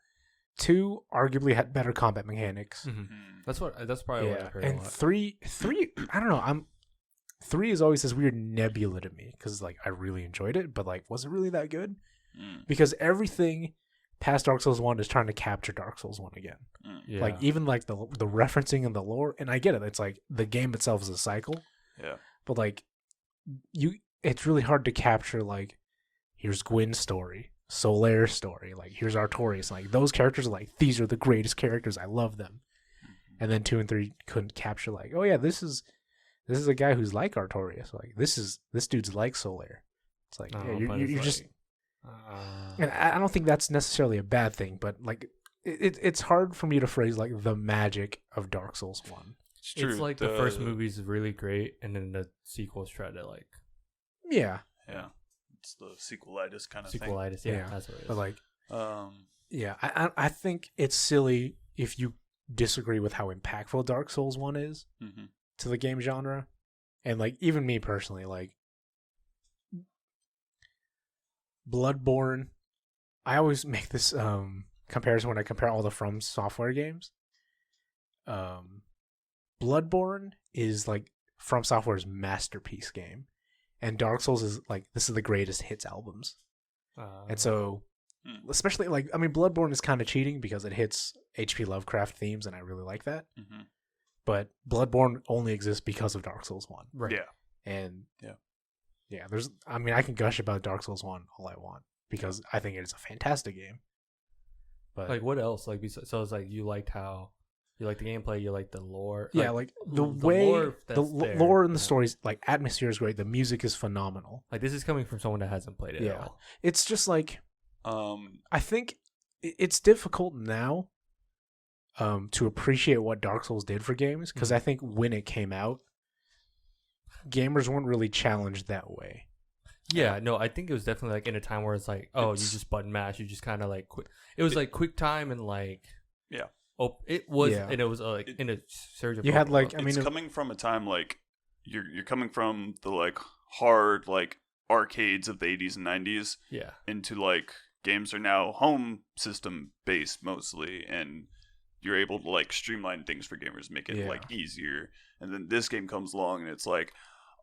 2 arguably had better combat mechanics. Mhm. Mm. That's probably what Yeah, I've heard a and lot. 3, I don't know. 3 is always this weird nebula to me because like I really enjoyed it, but like was it really that good? Mm. Because everything past Dark Souls 1 is trying to capture Dark Souls 1 again. Mm. Yeah. Like even like the referencing and the lore, and I get it. It's like the game itself is a cycle, Yeah. but like it's really hard to capture like here's Gwyn's story, Solaire's story, like here's Artorias, like those characters are like these are the greatest characters, I love them. Mm-hmm. And then 2 and 3 couldn't capture like, oh yeah, this is a guy who's like Artorias, like this dude's like Solaire. It's like No, yeah, but you're it's just, like, and I don't think that's necessarily a bad thing, but like it's hard for me to phrase like the magic of Dark Souls 1. It's true. It's like the first movie's really great, and then the sequels try to like Yeah, Yeah. It's the sequelitis kind of sequelitis. Yeah, Yeah. that's what it is. but like thing. yeah, I think it's silly if you disagree with how impactful Dark Souls 1 is Mhm. to the game genre. And like even me personally, like Bloodborne, I always make this comparison when I compare all the From Software games. Bloodborne is like From Software's masterpiece game, and Dark Souls is like this is the greatest hits albums. And so especially like I mean Bloodborne is kind of cheating because it hits H.P. Lovecraft themes and I really like that. Mhm. but Bloodborne only exists because of Dark Souls 1. Right. Yeah. And Yeah. I can gush about Dark Souls 1 all I want because I think it is a fantastic game. But Like what else? Like so it's like you liked the gameplay, you liked the lore. yeah, like the way lore the lore and the stories, like atmosphere is great. The music is phenomenal. Like this is coming from someone that hasn't played it at all. It's just like I think it's difficult now to appreciate what Dark Souls did for games because I think when it came out, gamers weren't really challenged that way. Yeah, no, I think it was definitely like in a time where it's like, you just button mash, you just kind of like it was like quick time and like it was and it was like in a surge of you had like it's coming from a time like you're coming from the like hard like arcades of the 80s and 90s into like games are now home system based mostly, and you're able to like streamline things for gamers, make it like easier. And then this game comes along and it's like,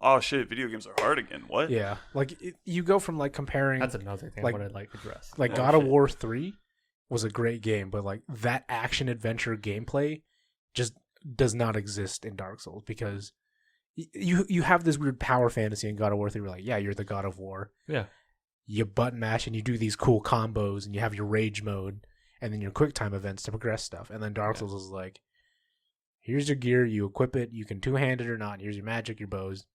oh shit, video games are hard again. What? Yeah, like you go from like comparing. That's another thing like, I want to like address. Like God of War 3 was a great game, but like that action adventure gameplay just does not exist in Dark Souls because you have this weird power fantasy in God of War 3. Where like, yeah, you're the God of War. Yeah. You button mash and you do these cool combos and you have your rage mode and then your quick time events to progress stuff. And then Dark Souls is like, here's your gear, you equip it, you can two-hand it or not. Here's your magic, your bows.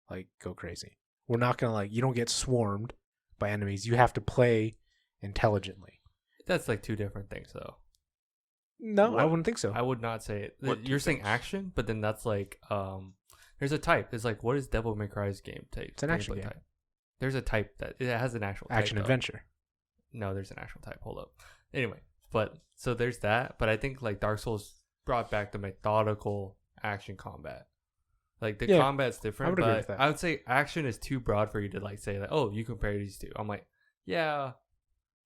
Like, go crazy. We're not going to like, you don't get swarmed by enemies. You have to play intelligently. That's like two different things though. No, What? I wouldn't think so. I would not say it. What You're two saying things? action, but then that's like there's a type. It's like what is Devil May Cry's game type? It's an action gameplay game. Type. There's a type that it has an actual Action type, though. adventure. No, there's an actual type. Hold up. Anyway, but so there's that. But I think like Dark Souls brought back the methodical action combat. Like the combat's different, I would agree but with that. I would say action is too broad for you to like say like, oh, you compare these two. I'm like, yeah,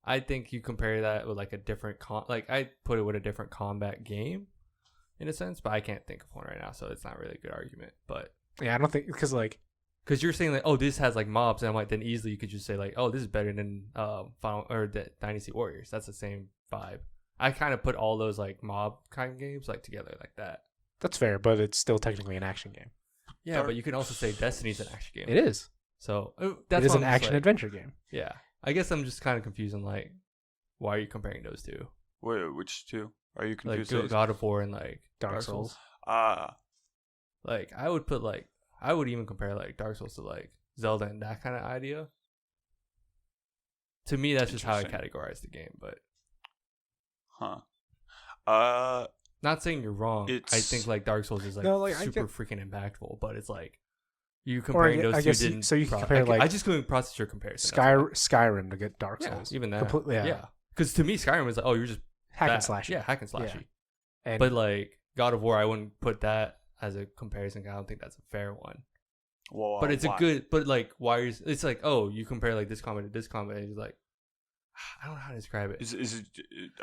I think you compare that with like a different like I put it with a different combat game in a sense, but I can't think of one right now, so it's not really a good argument. But Yeah, I don't think because like because you're saying like, oh, this has like mobs, and I'm like, then easily you could just say like, oh, this is better than Final or the Dynasty Warriors. That's the same vibe. I kind of put all those like mob kind of games like together like that. that's fair, but it's still technically an action game. Yeah, but you can also say Destiny's an action game. It is. So It that's is why an I'm just action like, adventure game. Yeah, I guess I'm just kind of confused on like, why are you comparing those two? Wait, which two? Are you Like confused? God of War and like Dark Souls. Like I would put like I would even compare like Dark Souls to like Zelda and that kind of idea. To me, that's just how I categorize the game. But not saying you're wrong. I think like Dark Souls is like, No, like, super freaking impactful, but it's like you Or comparing those I two guess didn't. so you can compare like I just couldn't process your comparison. that's all. Skyrim to get Dark Yeah, Souls. even that. Completely, Yeah, because to me, Skyrim was like, oh, you're just hack and that. slash. Yeah, hack and slashy. Yeah. And But like God of War, I wouldn't put that as a comparison. I don't think that's a fair one. Well, But it's a good. But like, why is it's like, oh, you compare like this combat to this combat, and it's like, I don't know how to describe it. Is it?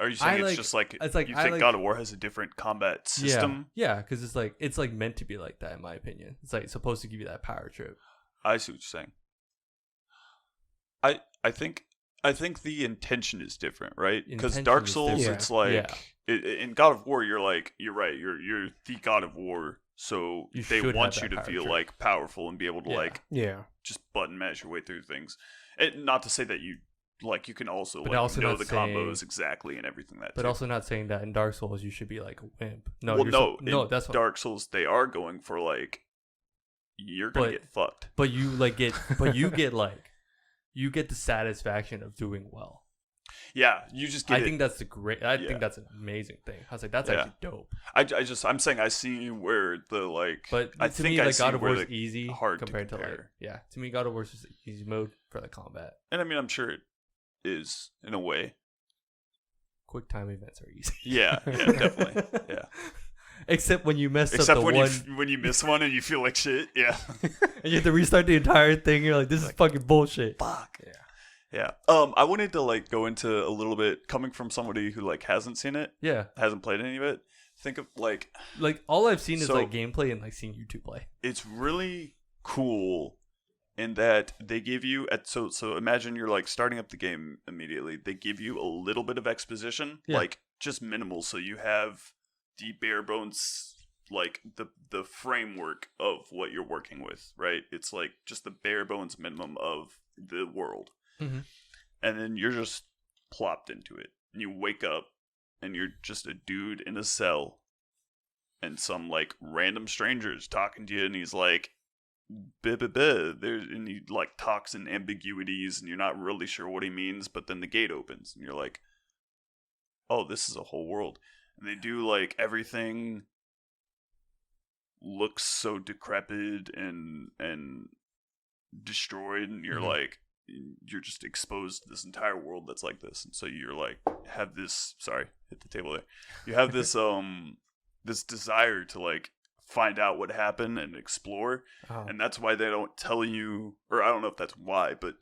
Are you saying it's just like it's like you I think like- God of War has a different combat system? Yeah, because it's like meant to be like that in my opinion. It's like supposed to give you that power trip. I see what you're saying. I think the intention is different, right? Because Intention Dark is Souls, different. it's like Yeah. in God of War, you're like you're right. You're the God of War, so You they should want have you that to power feel trip. like powerful and be able to Yeah. like yeah, just button mash your way through things. And not to say that you like you can also But like also know not the saying- combos exactly and everything that. But too. also not saying that in Dark Souls you should be like a wimp. No, well, you're no, in that's what, Dark Souls they are going for like you're gonna But- get fucked. But you like get, but you get like, you get the satisfaction of doing well. Yeah, you just get I think that's I Yeah. think that's an amazing thing. I was like, that's Yeah. actually dope. I'm saying I see where the like. But I to think me, I like see God of War where is the easy hard to compared to like, compare. yeah. To me, God of War is just easy mode for the combat. And I mean, I'm sure it is in a way. Quick time events are easy. Yeah, definitely. Yeah. Except when you mess Except up the when one, when you miss one and you feel like shit. Yeah. and you have to restart the entire thing. You're like, this is fucking bullshit. Fuck. yeah. Yeah. I wanted to like go into a little bit coming from somebody who like hasn't seen it, Yeah, hasn't played any of it. Think of like like all I've seen is So- like gameplay and like seeing YouTube play. it's really cool in that they give you so imagine you're like starting up the game immediately. They give you a little bit of exposition, Yeah. like just minimal, so you have the bare bones like the framework of what you're working with, right? It's like just the bare bones minimum of the world. Mm-hmm. And then you're just plopped into it. And you wake up and you're just a dude in a cell, and some like random strangers talking to you, and he's like, "Blah, blah, blah." And he like talks in ambiguities, and you're not really sure what he means. But then the gate opens, and you're like, "Oh, this is a whole world." And they do like everything looks so decrepit and destroyed, and you're like, you're just exposed to this entire world that's like this. And so you're like, have this, sorry, hit the table there. You have this this desire to like find out what happened and explore. And that's why they don't tell you, or I don't know if that's why, but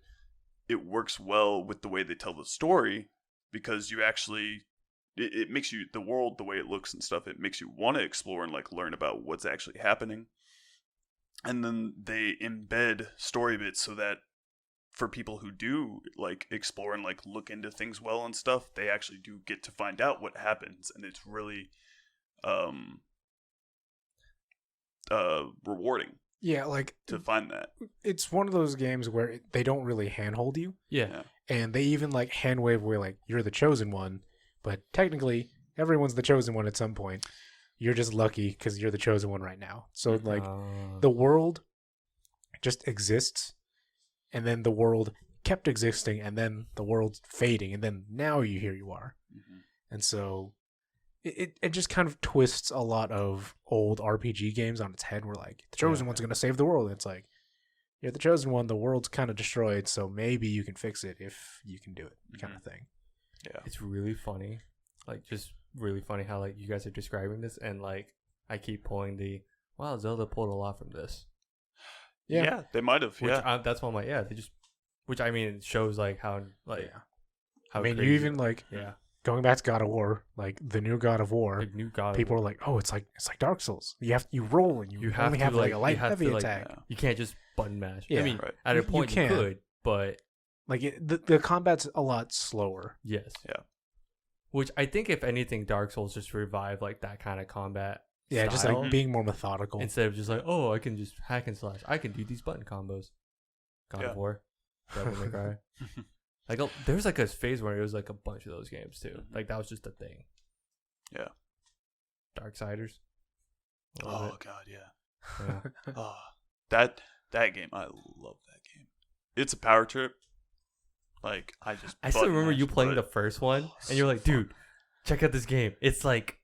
it works well with the way they tell the story, because you actually, it makes you, the world, the way it looks and stuff, it makes you want to explore and like learn about what's actually happening. And then they embed story bits so that for people who do like explore and like look into things well and stuff, they actually do get to find out what happens, and it's really rewarding. Yeah, like to find that. It's one of those games where they don't really handhold you. Yeah. And they even like hand wave where like you're the chosen one, but technically everyone's the chosen one at some point. You're just lucky because you're the chosen one right now. So like the world just exists, and then the world kept existing, and then the world's fading, and then now here you are. Mm-hmm. And so it just kind of twists a lot of old RPG games on its head. Where like the chosen one's going to save the world. And it's like, you're the chosen one. The world's kind of destroyed, so maybe you can fix it if you can do it, kind of thing. Yeah, it's really funny, like just really funny how like you guys are describing this, and like I keep pulling the wow, Zelda pulled a lot from this. Yeah, they might have. That's why I'm like, they just, which I mean, it shows like how like how. I mean, crazy, you even like going back to God of War, like the new God of War. People are like, oh, it's like Dark Souls. You roll and you only have like a light heavy attack. You can't just button mash. Yeah, I mean, at a point you could, but like the combat's a lot slower. Yes. Yeah. Which I think, if anything, Dark Souls just revived like that kind of combat. Yeah, just like being more methodical instead of just like, oh, I can just hack and slash. I can do these button combos. God of War, Devil May Cry. Like there was like a phase where it was like a bunch of those games too. Like that was just a thing. Yeah. Darksiders. Oh god, yeah. Oh, that game, I love that game. It's a power trip. Like I still remember you playing the first one, and you're like, dude, check out this game. It's like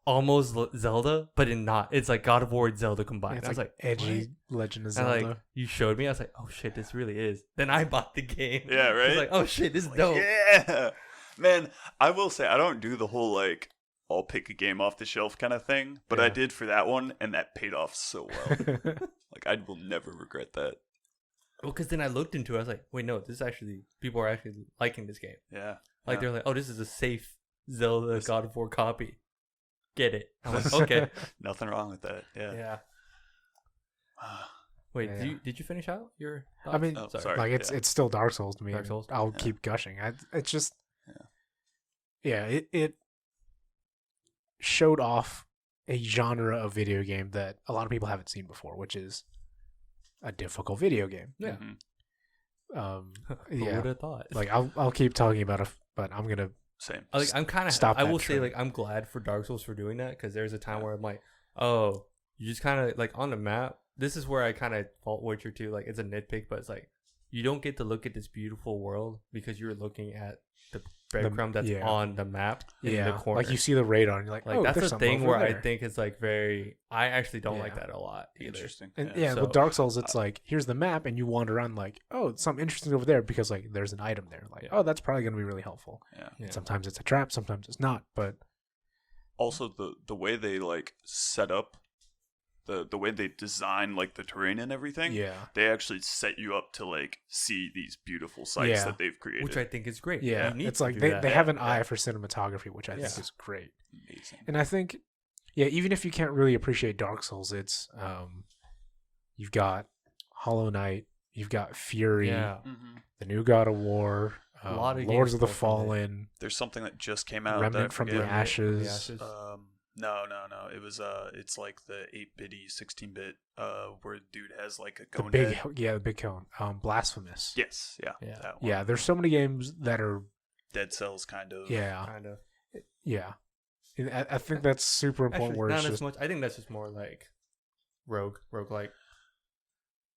almost Zelda, but it's like God of War and Zelda combined. It's I was like edgy what? Legend of Zelda. And like you showed me, I was like, oh shit, this really is. Then I bought the game. Yeah, right. I was like, oh shit, this is dope. Yeah, man. I will say I don't do the whole like I'll pick a game off the shelf kind of thing, but I did for that one, and that paid off so well. Like I will never regret that. Well, because then I looked into it, I was like, wait, no, this is actually, people are actually liking this game. Yeah. Like they're like, oh, this is a safe Zelda God of War copy. Get it. I'm like, okay. Nothing wrong with that. Yeah. Yeah. Wait, did you finish out your thoughts? I mean, sorry. Like it's still Dark Souls to me. Dark Souls? I'll keep gushing. It's just it showed off a genre of video game that a lot of people haven't seen before, which is a difficult video game. Yeah. Mm-hmm. Who would have thought? Like I'll keep talking about it, but I'm gonna same. Like I'm kind of. I will say like I'm glad for Dark Souls for doing that, because there's a time where I'm like, oh, you just kind of like on the map. This is where I kind of fault Witcher 2. Like it's a nitpick, but it's like you don't get to look at this beautiful world because you're looking at the breadcrumb that's on the map in the corner. Like you see the radar and you're like, oh, that's the thing where there. I think it's like very. I actually don't like that a lot either. Interesting. And with Dark Souls, it's like here's the map, and you wander around like, oh, something interesting over there because like there's an item there. Like, oh, that's probably gonna be really helpful. Yeah. Sometimes it's a trap, sometimes it's not. But also the way they like set up. The way they design like the terrain and everything, they actually set you up to like see these beautiful sites that they've created, which I think is great. Yeah, it's like they have an eye for cinematography, which I think is great. Amazing. And I think, even if you can't really appreciate Dark Souls, it's you've got Hollow Knight, you've got Fury, the new God of War, a lot of Lords of the Fallen. There's something that just came out. Remnant from the Ashes. No. It was it's like the 8-bitty 16-bit where the dude has like a The cone big, head. the big cone. Blasphemous. Yes, yeah, Yeah. that one. Yeah, there's so many games that are. Dead Cells kind of. Yeah, Kind of. yeah. I think that's super important. Actually, where it's not as just much. I think that's just more like roguelike.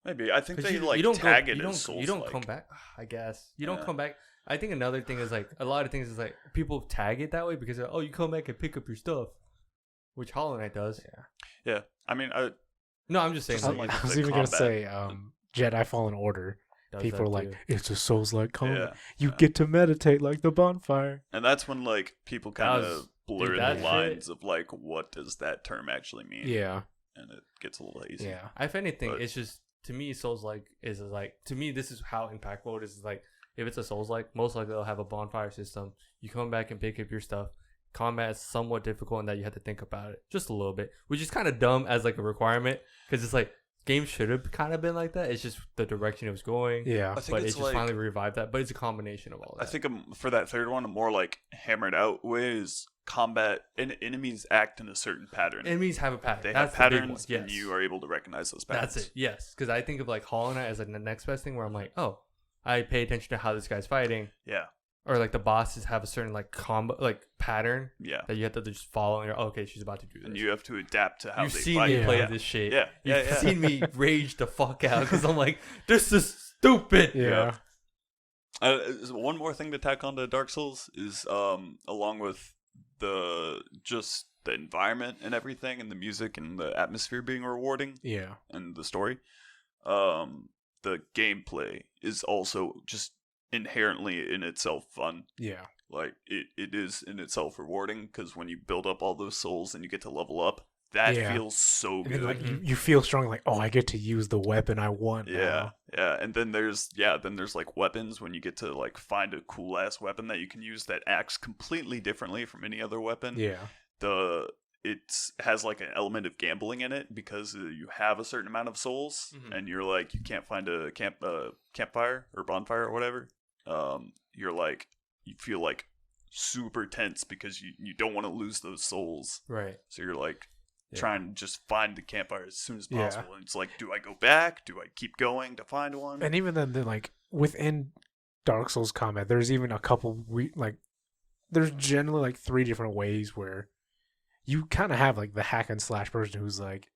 Maybe I think 'Cause they you like don't tag go, it you as don't, you don't Souls-like. come back. I guess you don't Yeah. come back. I think another thing is like a lot of things is like people tag it that way because they're, oh, you come back and pick up your stuff, which Hollow Knight does. Yeah, I mean, No, I'm just saying. Just like, like I was the even gonna combat. say Jedi Fallen Order. does People that are like, too. it's a Souls-like combat. yeah, You yeah. get to meditate like the bonfire. And that's when like people kind was- of blur dude, the that shit- lines of like what does that term actually mean? Yeah, and it gets a little hazy. yeah, If anything, But- it's just to me, Souls like is like to me this is how impactful it is. Is like if it's a Souls like, most likely they'll have a bonfire system. You come back and pick up your stuff. Combat is somewhat difficult in that you have to think about it just a little bit, which is kind of dumb as like a requirement because it's like games should have kind of been like that. It's just the direction it was going. yeah. I think But it's it just like finally revived that. But it's a combination of all that. I think for that third one, a more like hammered out way is combat. Enemies act in a certain pattern. enemies have a pattern. They That's have the big one. patterns, Yes. and you are able to recognize those patterns. That's it. Yes, because I think of like Hollow Knight as like the next best thing where I'm like, oh, I pay attention to how this guy's fighting, Yeah, or like the bosses have a certain like combo like pattern yeah. that you have to just follow. And you're okay, she's about to do this. And you have to adapt to how You've they seen fight. me Yeah. play yeah. this shit. Yeah, yeah, You've yeah. seen me rage the fuck out because I'm like, this is stupid. Yeah. One more thing to tack onto Dark Souls is along with the environment and everything and the music and the atmosphere being rewarding Yeah. and the story, the gameplay is also just inherently in itself fun. Yeah. Like it is in itself rewarding because when you build up all those souls and you get to level up, that Yeah. feels so And good. then, like you feel strong, like, oh, I get to use the weapon I want. Yeah, now. yeah, and then there's like weapons when you get to like find a cool ass weapon that you can use that acts completely differently from any other weapon. Yeah. It has like an element of gambling in it because you have a certain amount of souls, Mhm. and you're like you can't find a campfire or bonfire or whatever. You're like you feel like super tense because you don't want to lose those souls, Right. so you're like. Yeah. Trying to just find the campfire as soon as Yeah. possible. And it's like, do I go back? Do I keep going to find one? And even then, like within Dark Souls combat, there's even a couple there's generally like 3 different ways where you kind of have like the hack and slash person who's like,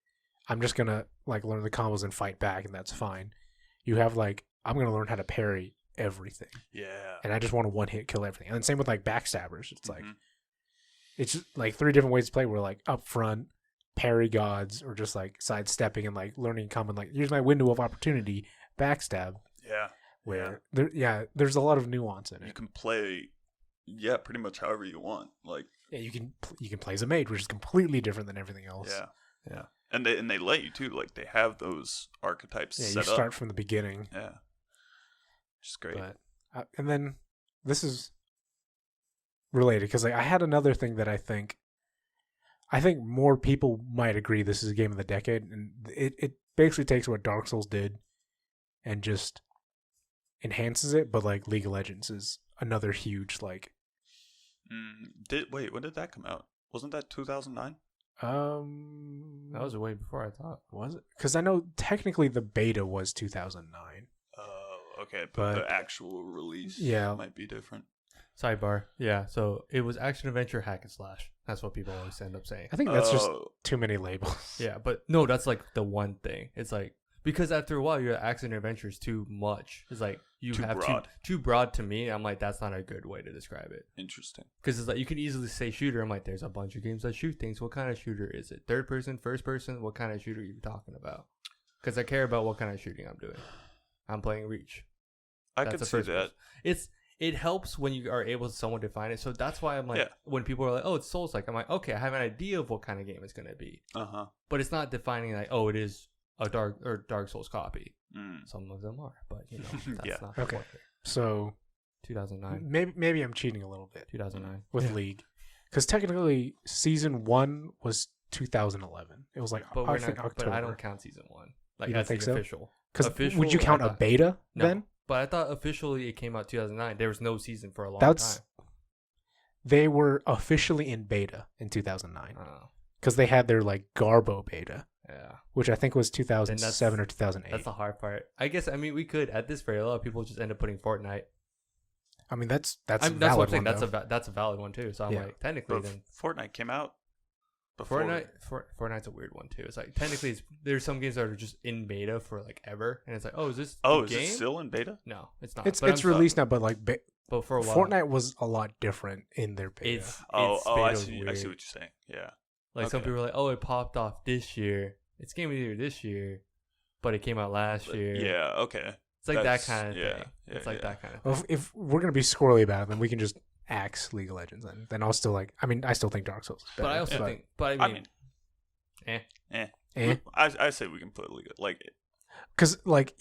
I'm just gonna like learn the combos and fight back, and that's fine. You have like, I'm gonna learn how to parry everything, Yeah. and I just want to one hit kill everything. And then same with like backstabbers. It's like Mhm. it's just like 3 different ways to play. Where like up front, parry gods, or just like sidestepping and like learning common, like here's my window of opportunity, backstab. Yeah. Where there's a lot of nuance in You it. can play, pretty much however you want. Like, Yeah, you can play as a mage, which is completely different than everything else. yeah. And they let you too. Like, they have those archetypes Yeah, you set start up. from the beginning. Yeah. Which is great. But and then this is related because like I had another thing that I think more people might agree this is a game of the decade, and it basically takes what Dark Souls did and just enhances it. But like League of Legends is another huge like. When did that come out? Wasn't that 2009? That was way before I thought. Was it? Because I know technically the beta was 2009. Oh, okay. But But- the actual release might be different. Sidebar. Yeah. So it was action adventure hack and slash. That's what people always end up saying. I think that's just Oh, too many labels. Yeah, but no, that's like the one thing. It's like because after a while your action adventure is too much. It's like you Too have broad. too broad to me. I'm like that's not a good way to describe it. interesting. Because it's like you can easily say shooter. I'm like there's a bunch of games that shoot things. What kind of shooter is it? Third person, first person? What kind of shooter are you talking about? Because I care about what kind of shooting I'm doing. I'm playing Reach. I That's could the see first that. person. It helps when you are able to somewhat define it. So that's why I'm like, Yeah. when people are like, oh, it's Souls like, I'm like, okay, I have an idea of what kind of game it's going to be. Uh-huh. But it's not defining like, oh, it is a Dark Souls copy. Mm. Some of them are, but you know, that's Yeah. not the Okay. point here. So 2009. maybe I'm cheating a little bit 2009. with Yeah. League, because technically season 1 was 2011. It was like But I think but October. I don't count season 1. Like You don't that's think the so? official. Because official, would you count I a thought- beta No. then? But I thought officially it came out 2009. There was no season for a long That's time. They were officially in beta in 2009. Oh. because they had their like Garbo beta, Yeah. which I think was 2007 or 2008. That's the hard part. I guess. I mean, we could at this rate. A lot of people just end up putting Fortnite. I mean, that's That's a what valid I'm saying. one, That's a valid one too. So I'm Yeah. like, technically, But then Fortnite came out before. Fortnite's a weird one too. It's like technically, there's some games that are just in beta for like ever, and it's like, oh, is this? Oh, the is game? it still in beta? No, it's not. It's But it's I'm- released now, but like But for a while, Fortnite was a lot different in their beta. It's Oh, I beta's see. I weird. see what you're saying. Yeah. Like some Okay. people are like, oh, it popped off this year. It's Game of the Year this year, but it came out last year. Yeah. Okay. It's like That's- that kind of yeah, thing. yeah, It's like yeah. that kind of Well, thing. if we're gonna be squirrely about it, then we can just axe League of Legends. Then I'll still like. I mean, I still think Dark Souls. Is But better, I also think, but I mean, Eh. I say we can put like because like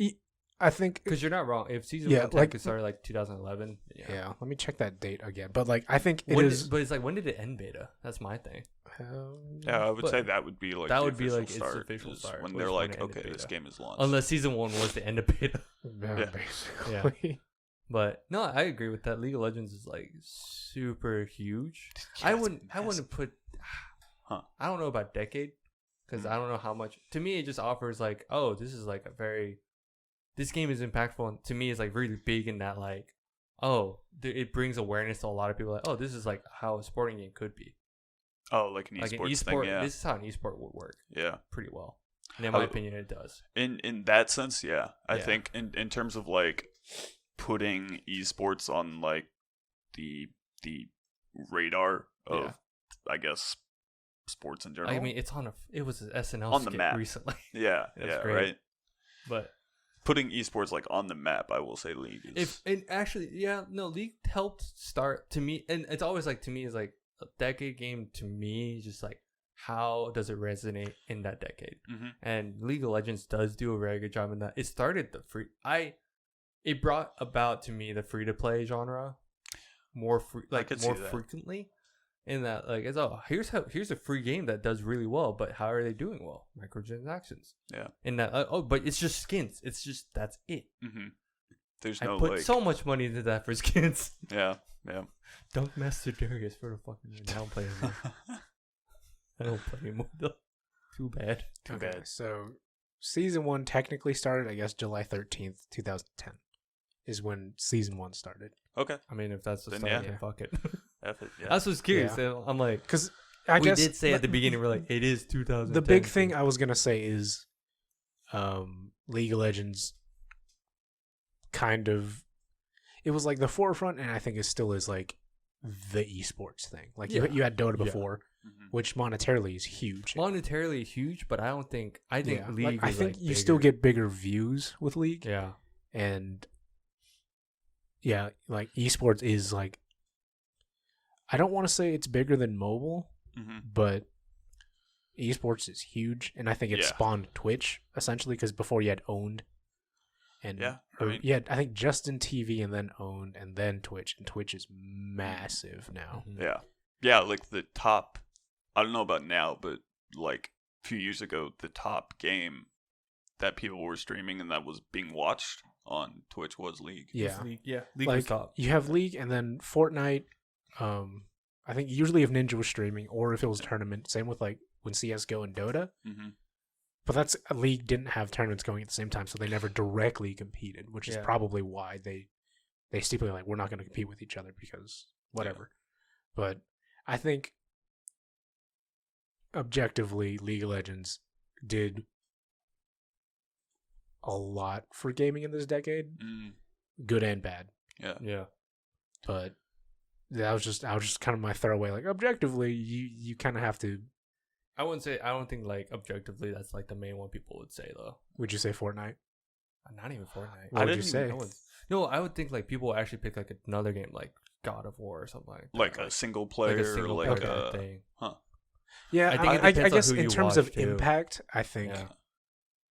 I think because you're not wrong. If season Yeah, one like- technically started like 2011, yeah. Let me check that date again. But like I think it When is. but it's like, when did it end beta? That's my thing. yeah. I would But say that would be like that the would be official like its start, official is start, when was they're when like, it ended okay, this beta. game is launched. Unless season one was the end of beta. Yeah. basically. But no, I agree with that. League of Legends is like super huge. Yeah, I it's wouldn't massive. put. Huh. I don't know about decade because I don't know how much. To me, it just offers like, oh, this is like a very. This game is impactful, and to me, it's like really big in that like, oh, it brings awareness to a lot of people. Like, oh, this is like how a sporting game could be. Oh, like an Like an esports esport. thing. Yeah. This is how an esport would work Yeah. pretty well. And in my Oh. opinion, it does. In that sense, yeah. I Yeah. think in terms of like putting esports on like the radar of Yeah. I guess sports in general. I mean, it was an SNL On the skit map. recently, yeah, That's yeah, great. right. but. Putting esports like on the map, I will say League is. If and actually, yeah, no, League helped start to me, and it's always like to me is like a decade game to me, just like how does it resonate in that decade? Mhm. And League of Legends does do a very good job in that. It started it brought about to me the free to play genre more could see that. frequently. In that, like, it's here's a free game that does really well, but how are they doing well? Microtransactions. Yeah. In that, but it's just skins. It's just that's it. Mhm. There's I no put like. so much money into that for skins. Yeah, yeah. Dunk Master Darius for the fucking. I don't play anymore. I don't play anymore though. Too bad. Too Okay, bad. so season 1 technically started, I guess, July 13th, 2010 is when season 1 started. Okay. I mean, if that's the Then start, yeah. then fuck it. F it. Yeah. I was curious. Yeah. And I'm like, Because I we guess did say at the beginning, we're like, it is 2010. the big thing I was gonna say is, League of Legends. Kind of, it was like the forefront, and I think it still is like the esports thing. Like Yeah. you had Dota Yeah. before, Mhm. which monetarily is huge. monetarily huge, but I think Yeah, League. I is, think like, you still bigger. get bigger views with League. Yeah. And yeah, like esports is like, I don't want to say it's bigger than mobile, Mhm. but esports is huge, and I think it Yeah. spawned Twitch essentially because before you had owned, and Yeah, I or mean- you had, I think, Justin TV and then owned and then Twitch, and Twitch is massive now. Mhm. Yeah. Yeah, like the top. I don't know about now, but like a few years ago, the top game that people were streaming and that was being watched on Twitch was League. Yeah, League was like top. you have League and then Fortnite. I think usually if Ninja was streaming or if it was tournament, same with like when CS:GO and Dota. Mm-hmm. But that's League didn't have tournaments going at the same time, so they never directly competed, which is Yeah. probably why they stipulate like we're not going to compete with each other because whatever. But I think objectively, League of Legends did a lot for gaming in this decade, Mm, good and bad. yeah. Yeah. But that was just kind of my throwaway. Like objectively, you kind of have to. I don't think like objectively that's like the main one people would say though. Would you say Fortnite? Not even Fortnite. What would you didn't say? even No, I would think like people would actually pick like another game like God of War or something like that. Like a single player, like a single like player a. thing. Yeah, I think it I depends on guess who in you terms watch, of too. impact, I think. Yeah.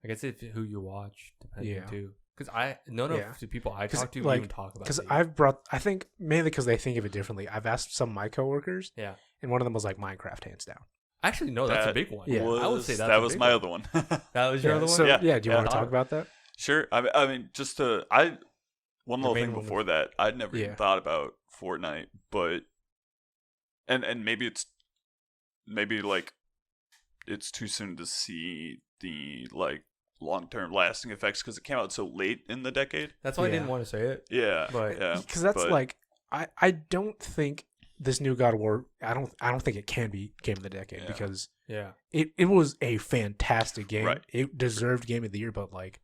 I guess if who you watch depending Yeah. too. Because none of Yeah. the people I 'Cause, talk to like, even talk about Because League. I think mainly because they think of it differently. I've asked some of my coworkers, Yeah. and one of them was like Minecraft, hands down. Actually, no, that's a That big one. Yeah. I would say that's that a was big my one. other one. That was your other one? So Yeah, do you yeah. want to talk about that? Sure. I mean, just to one Your little main thing one before that, I'd never Yeah. even thought about Fortnite, but and maybe it's like it's too soon to see the like long-term lasting effects because it came out so late in the decade. That's why I Yeah. didn't want to say it. Yeah, But- yeah, Because that's but- like I don't think this new God of War. I don't think it can be game of the decade Yeah. because Yeah. it was a fantastic game. Right. It deserved game of the year, but like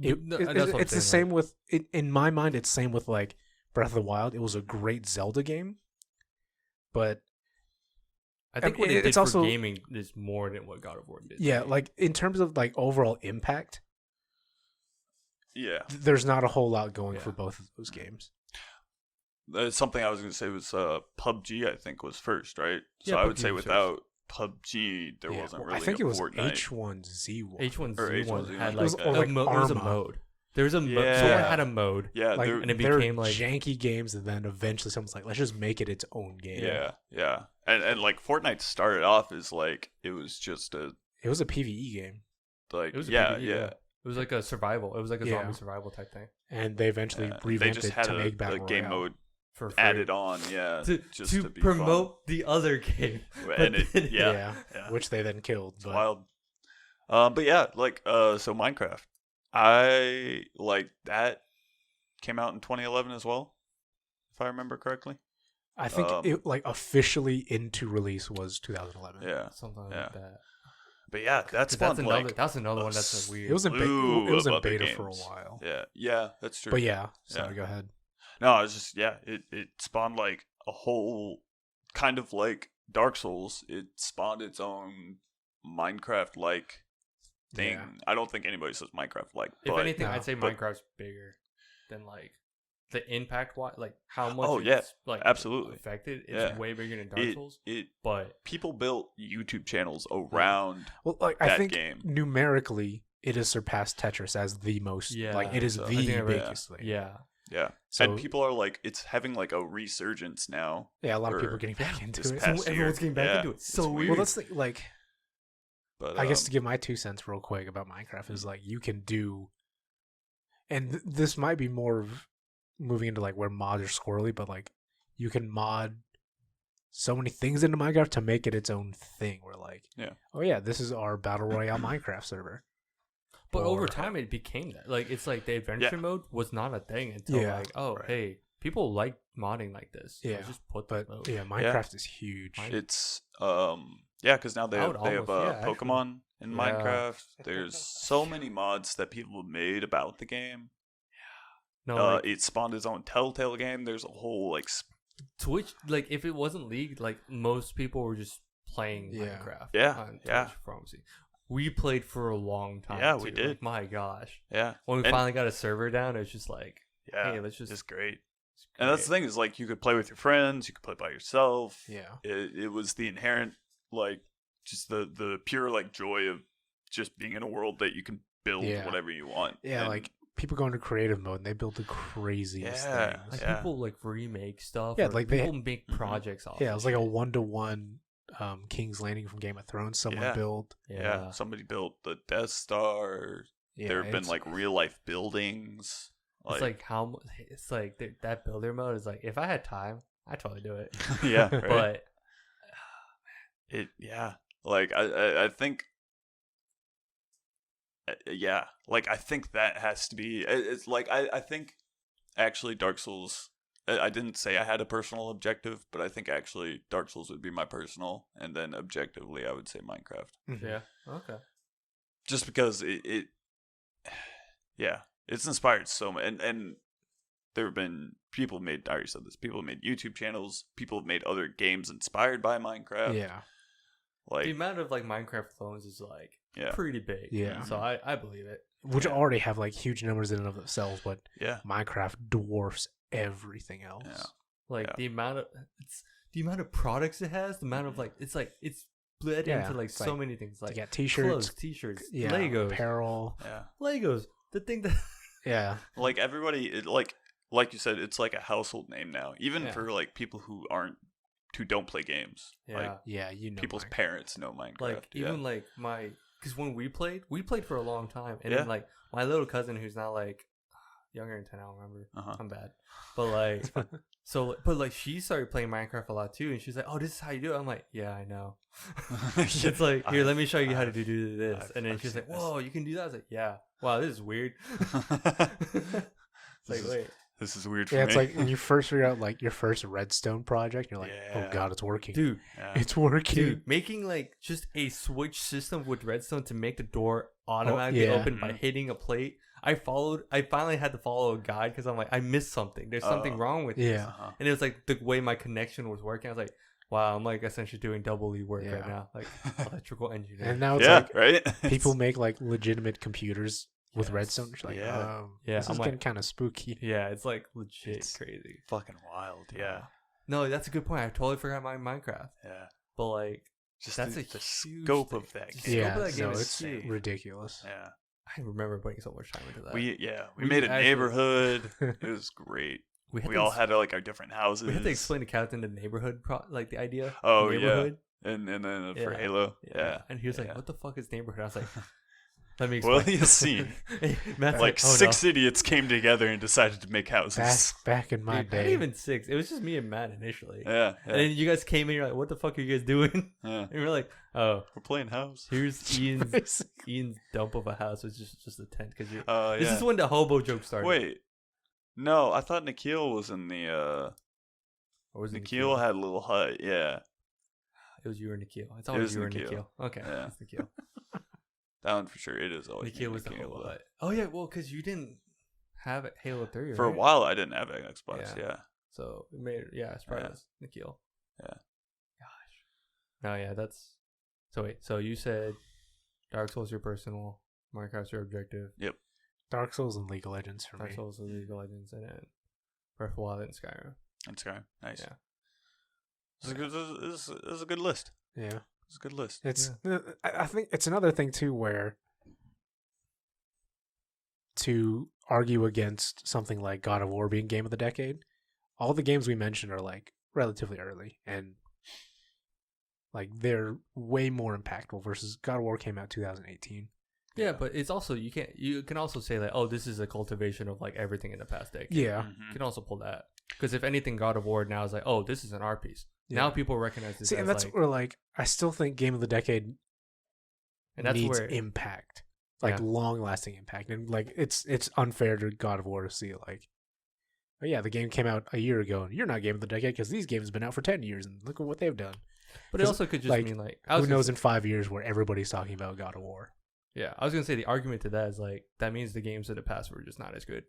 it's That's what I'm the saying, same with it, in my mind. It's same with like Breath of the Wild. It was a great Zelda game, but I think what it- it did it's for also- gaming is more than what God of War did. yeah, like in terms of like overall impact, yeah. there's not a whole lot going for Yeah. both of those games. Something I was going to say was PUBG, I think, was first, right? So Yeah, I would PUBG say was without PUBG, there Yeah, wasn't well, really I think a it was Fortnite. H1Z1. H1Z1 Or H1Z1. had It like was a, all, like, there was a Arma. mode. There was a mode. Yeah. Someone had a mode. Yeah, Like, and it they're became, like- janky games, and then eventually someone's like, let's just make it its own game. yeah. And like Fortnite started off as like, it was just a, It was a PvE game, like, It was a yeah, PvE, yeah. It was like a survival. It was like a Yeah. zombie survival type thing. and they eventually They revamped just it had to make a Battle game Royale. mode For free. added on, yeah. just to be promote the other game. fun. And it, then- yeah. which they then killed. It's But wild. But yeah, like so Minecraft. I like that came out in 2011 as well, if I remember correctly. I think it like officially into release was 2011. Yeah. Something Yeah. like that. But yeah, 'Cause that's that's fun, another. like That's another one that's a weird. It was in slew it was in of other beta for a games. while. Yeah, that's true. But yeah, sorry, Yeah. go ahead. No, it's just it spawned like a whole kind of like Dark Souls. It spawned its own Minecraft like thing. Yeah. I don't think anybody says Minecraft like, If but anything, No, I'd say but- Minecraft's bigger than like the impact. Like how much? Oh, yeah. it's, like Absolutely. affected. It's Yeah. way bigger than Dark Souls. it But people built YouTube channels around Well, like I that think game. numerically, it has surpassed Tetris as the most. Yeah, like it is so I the think I read- biggest thing. yeah, Yeah. So And people are like, it's having like a resurgence now. yeah, a lot of people or are getting back into this it. past year. everyone's getting back Yeah, into it. it's So weird. weird. Well, that's like But I guess to give my 2 cents real quick about Minecraft is like you can do, and this might be more of moving into like where mods are squirrely, but like you can mod so many things into Minecraft to make it its own thing. Where like, Yeah. oh yeah, this is our battle royale Minecraft server. But over Or- time, it became that. Like it's like the adventure Yeah. mode was not a thing until Yeah, like, oh right. hey, people like modding like this. So Yeah, just put But the mode. yeah, Minecraft is huge. it's yeah, because now they I have, would they have almost- yeah, actually. Pokemon in Yeah. Minecraft. There's so many mods that people have made about the game. No, like, It spawned its own Telltale game. There's a whole like Twitch. Like if it wasn't League, like most people were just playing Yeah. Minecraft. Yeah, on yeah. Twitch, Pharmacy. We played for a long time. Yeah, we too. did. Like, my gosh, yeah, when we And- finally got a server down, it was just like, yeah. hey, let's just. It's great. And that's the thing is like you could play with your friends, you could play by yourself. Yeah. It was the inherent like just the pure like joy of just being in a world that you can build Yeah. whatever you want. Yeah, And- like people go into creative mode and they build the craziest Yeah. things. Like Yeah. people like remake stuff. Yeah, or like they- people make Mhm. projects off. Yeah, it of was like a shit. 1-to-1 King's Landing from Game of Thrones. Someone Yeah. built. yeah. Somebody built the Death Star. Yeah, There have been it's- like real life buildings. It's like how it's like that builder mode is like if I had time, I'd totally do it. yeah, right? But like I think yeah, like I think that has to be it's like I think actually Dark Souls I didn't say I had a personal objective, but I think actually Dark Souls would be my personal, and then objectively I would say Minecraft. Mhm. yeah, okay. Just because it yeah, it's inspired so much, and there have been people have made, I already said this, people have made YouTube channels, people have made other games inspired by Minecraft. Yeah. Like The amount of like Minecraft clones is like yeah, pretty big. Yeah. So I believe it. Which Yeah. already have like huge numbers in and of themselves, but yeah, Minecraft dwarfs everything else. Yeah. Like Yeah. the amount of products it has, the amount of like it's bled Yeah, into like it's so like- many things You like got t-shirts, clothes, t-shirts, yeah, Legos, apparel. yeah. Legos. The thing that Yeah. Like everybody, like you said, it's like a household name now. Even Yeah. for like people who don't play games. yeah. Like Yeah, you know. people's Minecraft. parents know Minecraft. Like yeah. even like because when we played for a long time, and Yeah. then like my little cousin who's now like younger than 10. I don't remember. Uh-huh. I'm bad. But like, she started playing Minecraft a lot too, and she's like, "Oh, this is how you do it." I'm like, "Yeah, I know." It's like, here, let me show you how to do this. And then she's like, "Whoa, you can do that." I was like, "Yeah." Wow, this is weird. It's like, wait. This is weird for Yeah, me. it's like when you first figure out like your first redstone project, you're like, Yeah. oh god, it's working. Dude, It's working. Dude, making like just a switch system with redstone to make the door automatically open by hitting a plate. I finally had to follow a guide because I'm like, I missed something. There's something wrong with this. Yeah. And it was like the way my connection was working. I was like, wow, I'm like essentially doing double E work right now, like electrical engineering. And now it's like right? people make like legitimate computers with redstone. It's like, this is getting kind of spooky. Yeah, it's like legit It's crazy. Fucking wild. Yeah. No, that's a good point. I totally forgot my Minecraft. Yeah. But like, Just that's the a huge scope thing. of that The game. scope of that game is it's huge. ridiculous. Yeah. I remember putting so much time into that. We We made a actually- neighborhood. It was great. We all had like our different houses. We had to explain to Captain the neighborhood, like the idea. Oh, the yeah. neighborhood. And then for Yeah. Halo. Yeah. And he was like, Yeah. "What the fuck is neighborhood?" I was like, "Let me explain." Well, you see. Matt's Like "Oh, no." 6 idiots came together and decided to make houses. Back in my Dude, not day. even 6. It was just me and Matt initially. Yeah. And then you guys came in. You're like, "What the fuck are you guys doing?" Yeah. And we're like, "Oh, We're playing house. here's Ian's dump of a house. It's just a tent because you're." Yeah. This is when the hobo joke started. Wait. No, I thought Nikhil was in the Or was it Nikhil had a little hut. Yeah. It was you or Nikhil. It's always was you or Nikhil. Nikhil. Okay, Yeah. it's Nikhil. That one for sure. It is always Nikhil was the hobo. Hut. Oh yeah, well, because you didn't have Halo 3, right? For a while, I didn't have an Xbox. Yeah. Yeah. So it made it's probably was Nikhil. Yeah. Gosh. No, yeah, that's. So wait, so you said Dark Souls your personal, Minecraft's your objective. Yep. Dark Souls and League of Legends for Dark me. Souls and League of Legends, and then Breath of the Wild and Skyrim. That's okay. Nice. Yeah. This is a good list. Yeah. It's a good list. It's I think it's another thing too where to argue against something like God of War being game of the decade, all the games we mentioned are like relatively early and like they're way more impactful versus God of War came out 2018. Yeah, but it's also you can also say that this is a cultivation of like everything in the past decade. Yeah. You can also pull that because if anything, God of War now is like this is an art piece. Yeah. Now people recognize this. See, as and that's like, where like I still think game of the decade and that's needs where impact, like long lasting impact, and like it's unfair to God of War to see like, oh yeah, the game came out a year ago, and you're not game of the decade because these games have been out for 10 years, and look at what they've done. But it also could just like, mean like who knows in 5 years where everybody's talking about God of War. Yeah, I was gonna say the argument to that is like that means the games of the past were just not as good.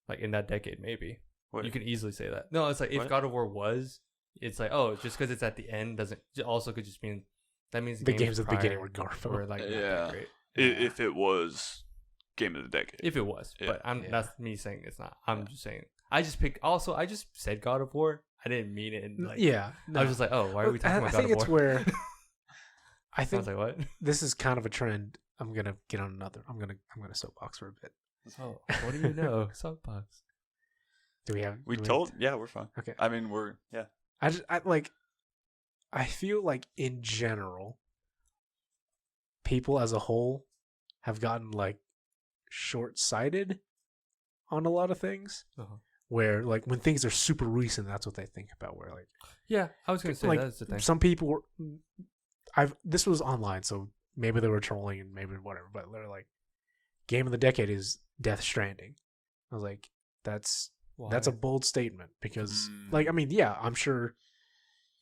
Like in that decade, maybe you can easily say that. No, it's like if God of War was, it's like just because it's at the end doesn't also could just mean that means the games at the beginning were garbage. Were like not that great. If it was game of the decade, If it was, but that's me saying it's not. I'm just saying I just picked. Also, I just said God of War. I didn't mean it. And like, no. I was just like, why are we talking about God of War? I think it's where I think was like, what? this is kind of a trend. I'm gonna get on another. I'm gonna soapbox for a bit. What do you know? Soapbox. Do we have? Yeah, we're fine. Okay. I mean, I feel like in general, people as a whole have gotten like short-sighted on a lot of things. Where like when things are super recent, that's what they think about. Where like I was gonna say like, that's the thing. some people were. This was online, so maybe they were trolling and maybe whatever. But they're like, game of the decade is Death Stranding. I was like, that's a bold statement because like I mean I'm sure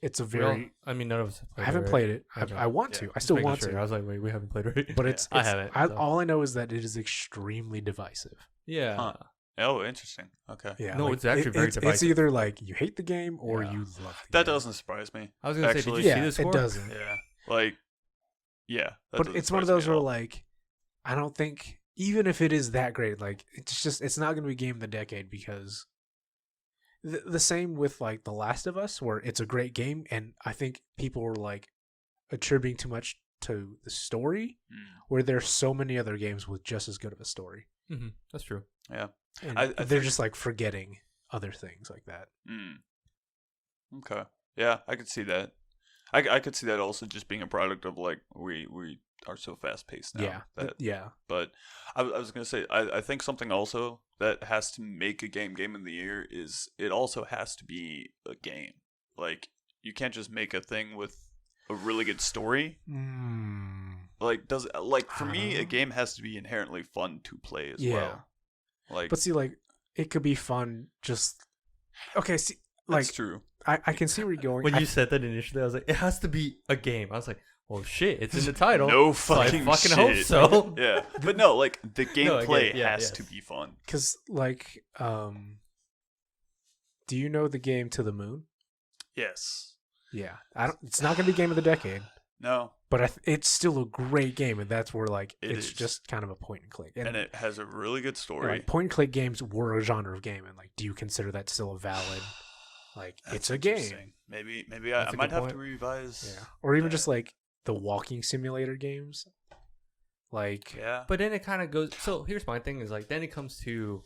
it's a very. I mean, none of us. I haven't played it. I want to. I still want to. I was like, wait, we haven't played it. But it's I haven't. All I know is that it is extremely divisive. Yeah. Huh. Oh, interesting. Okay. Yeah. No, like, it's actually very divisive. It's either like you hate the game or you love the game. That doesn't surprise me. I was gonna say, did you see the score? It doesn't. Yeah. Like. Yeah. But it's one of those where like, I don't think even if it is that great, like it's not going to be game of the decade because the same with like The Last of Us, where it's a great game, and I think people were like attributing too much to the story, where there's so many other games with just as good of a story. Mm-hmm. That's true. Yeah. And they're just like forgetting other things like that. Okay. Yeah, I could see that. I could see that also just being a product of like we are so fast paced now. Yeah. Yeah. But I was gonna say, I think something also that has to make a game of the year is it also has to be a game. Like, you can't just make a thing with a really good story. Like, for me, a game has to be inherently fun to play as well. Like, but see, like, it could be fun just. Okay, see, like, that's true. I can see where you're going. When you said that initially, I was like, it has to be a game. I was like, well, shit, it's in the title. No so I fucking fucking shit. hope so. Yeah, but no, like, the gameplay has yes. to be fun. Because, like, do you know the game To the Moon? Yes. Yeah, it's not gonna be game of the decade. No. But it's still a great game, and that's where, like, it's is. just kind of a point and click. And it has a really good story. Like, point and click games were a genre of game, and, like, do you consider that still a valid? Like, it's a game. Maybe I might have to revise. Yeah, or even just like the walking simulator games. Like, yeah. But then it kind of goes. So here's my thing: is like then it comes to,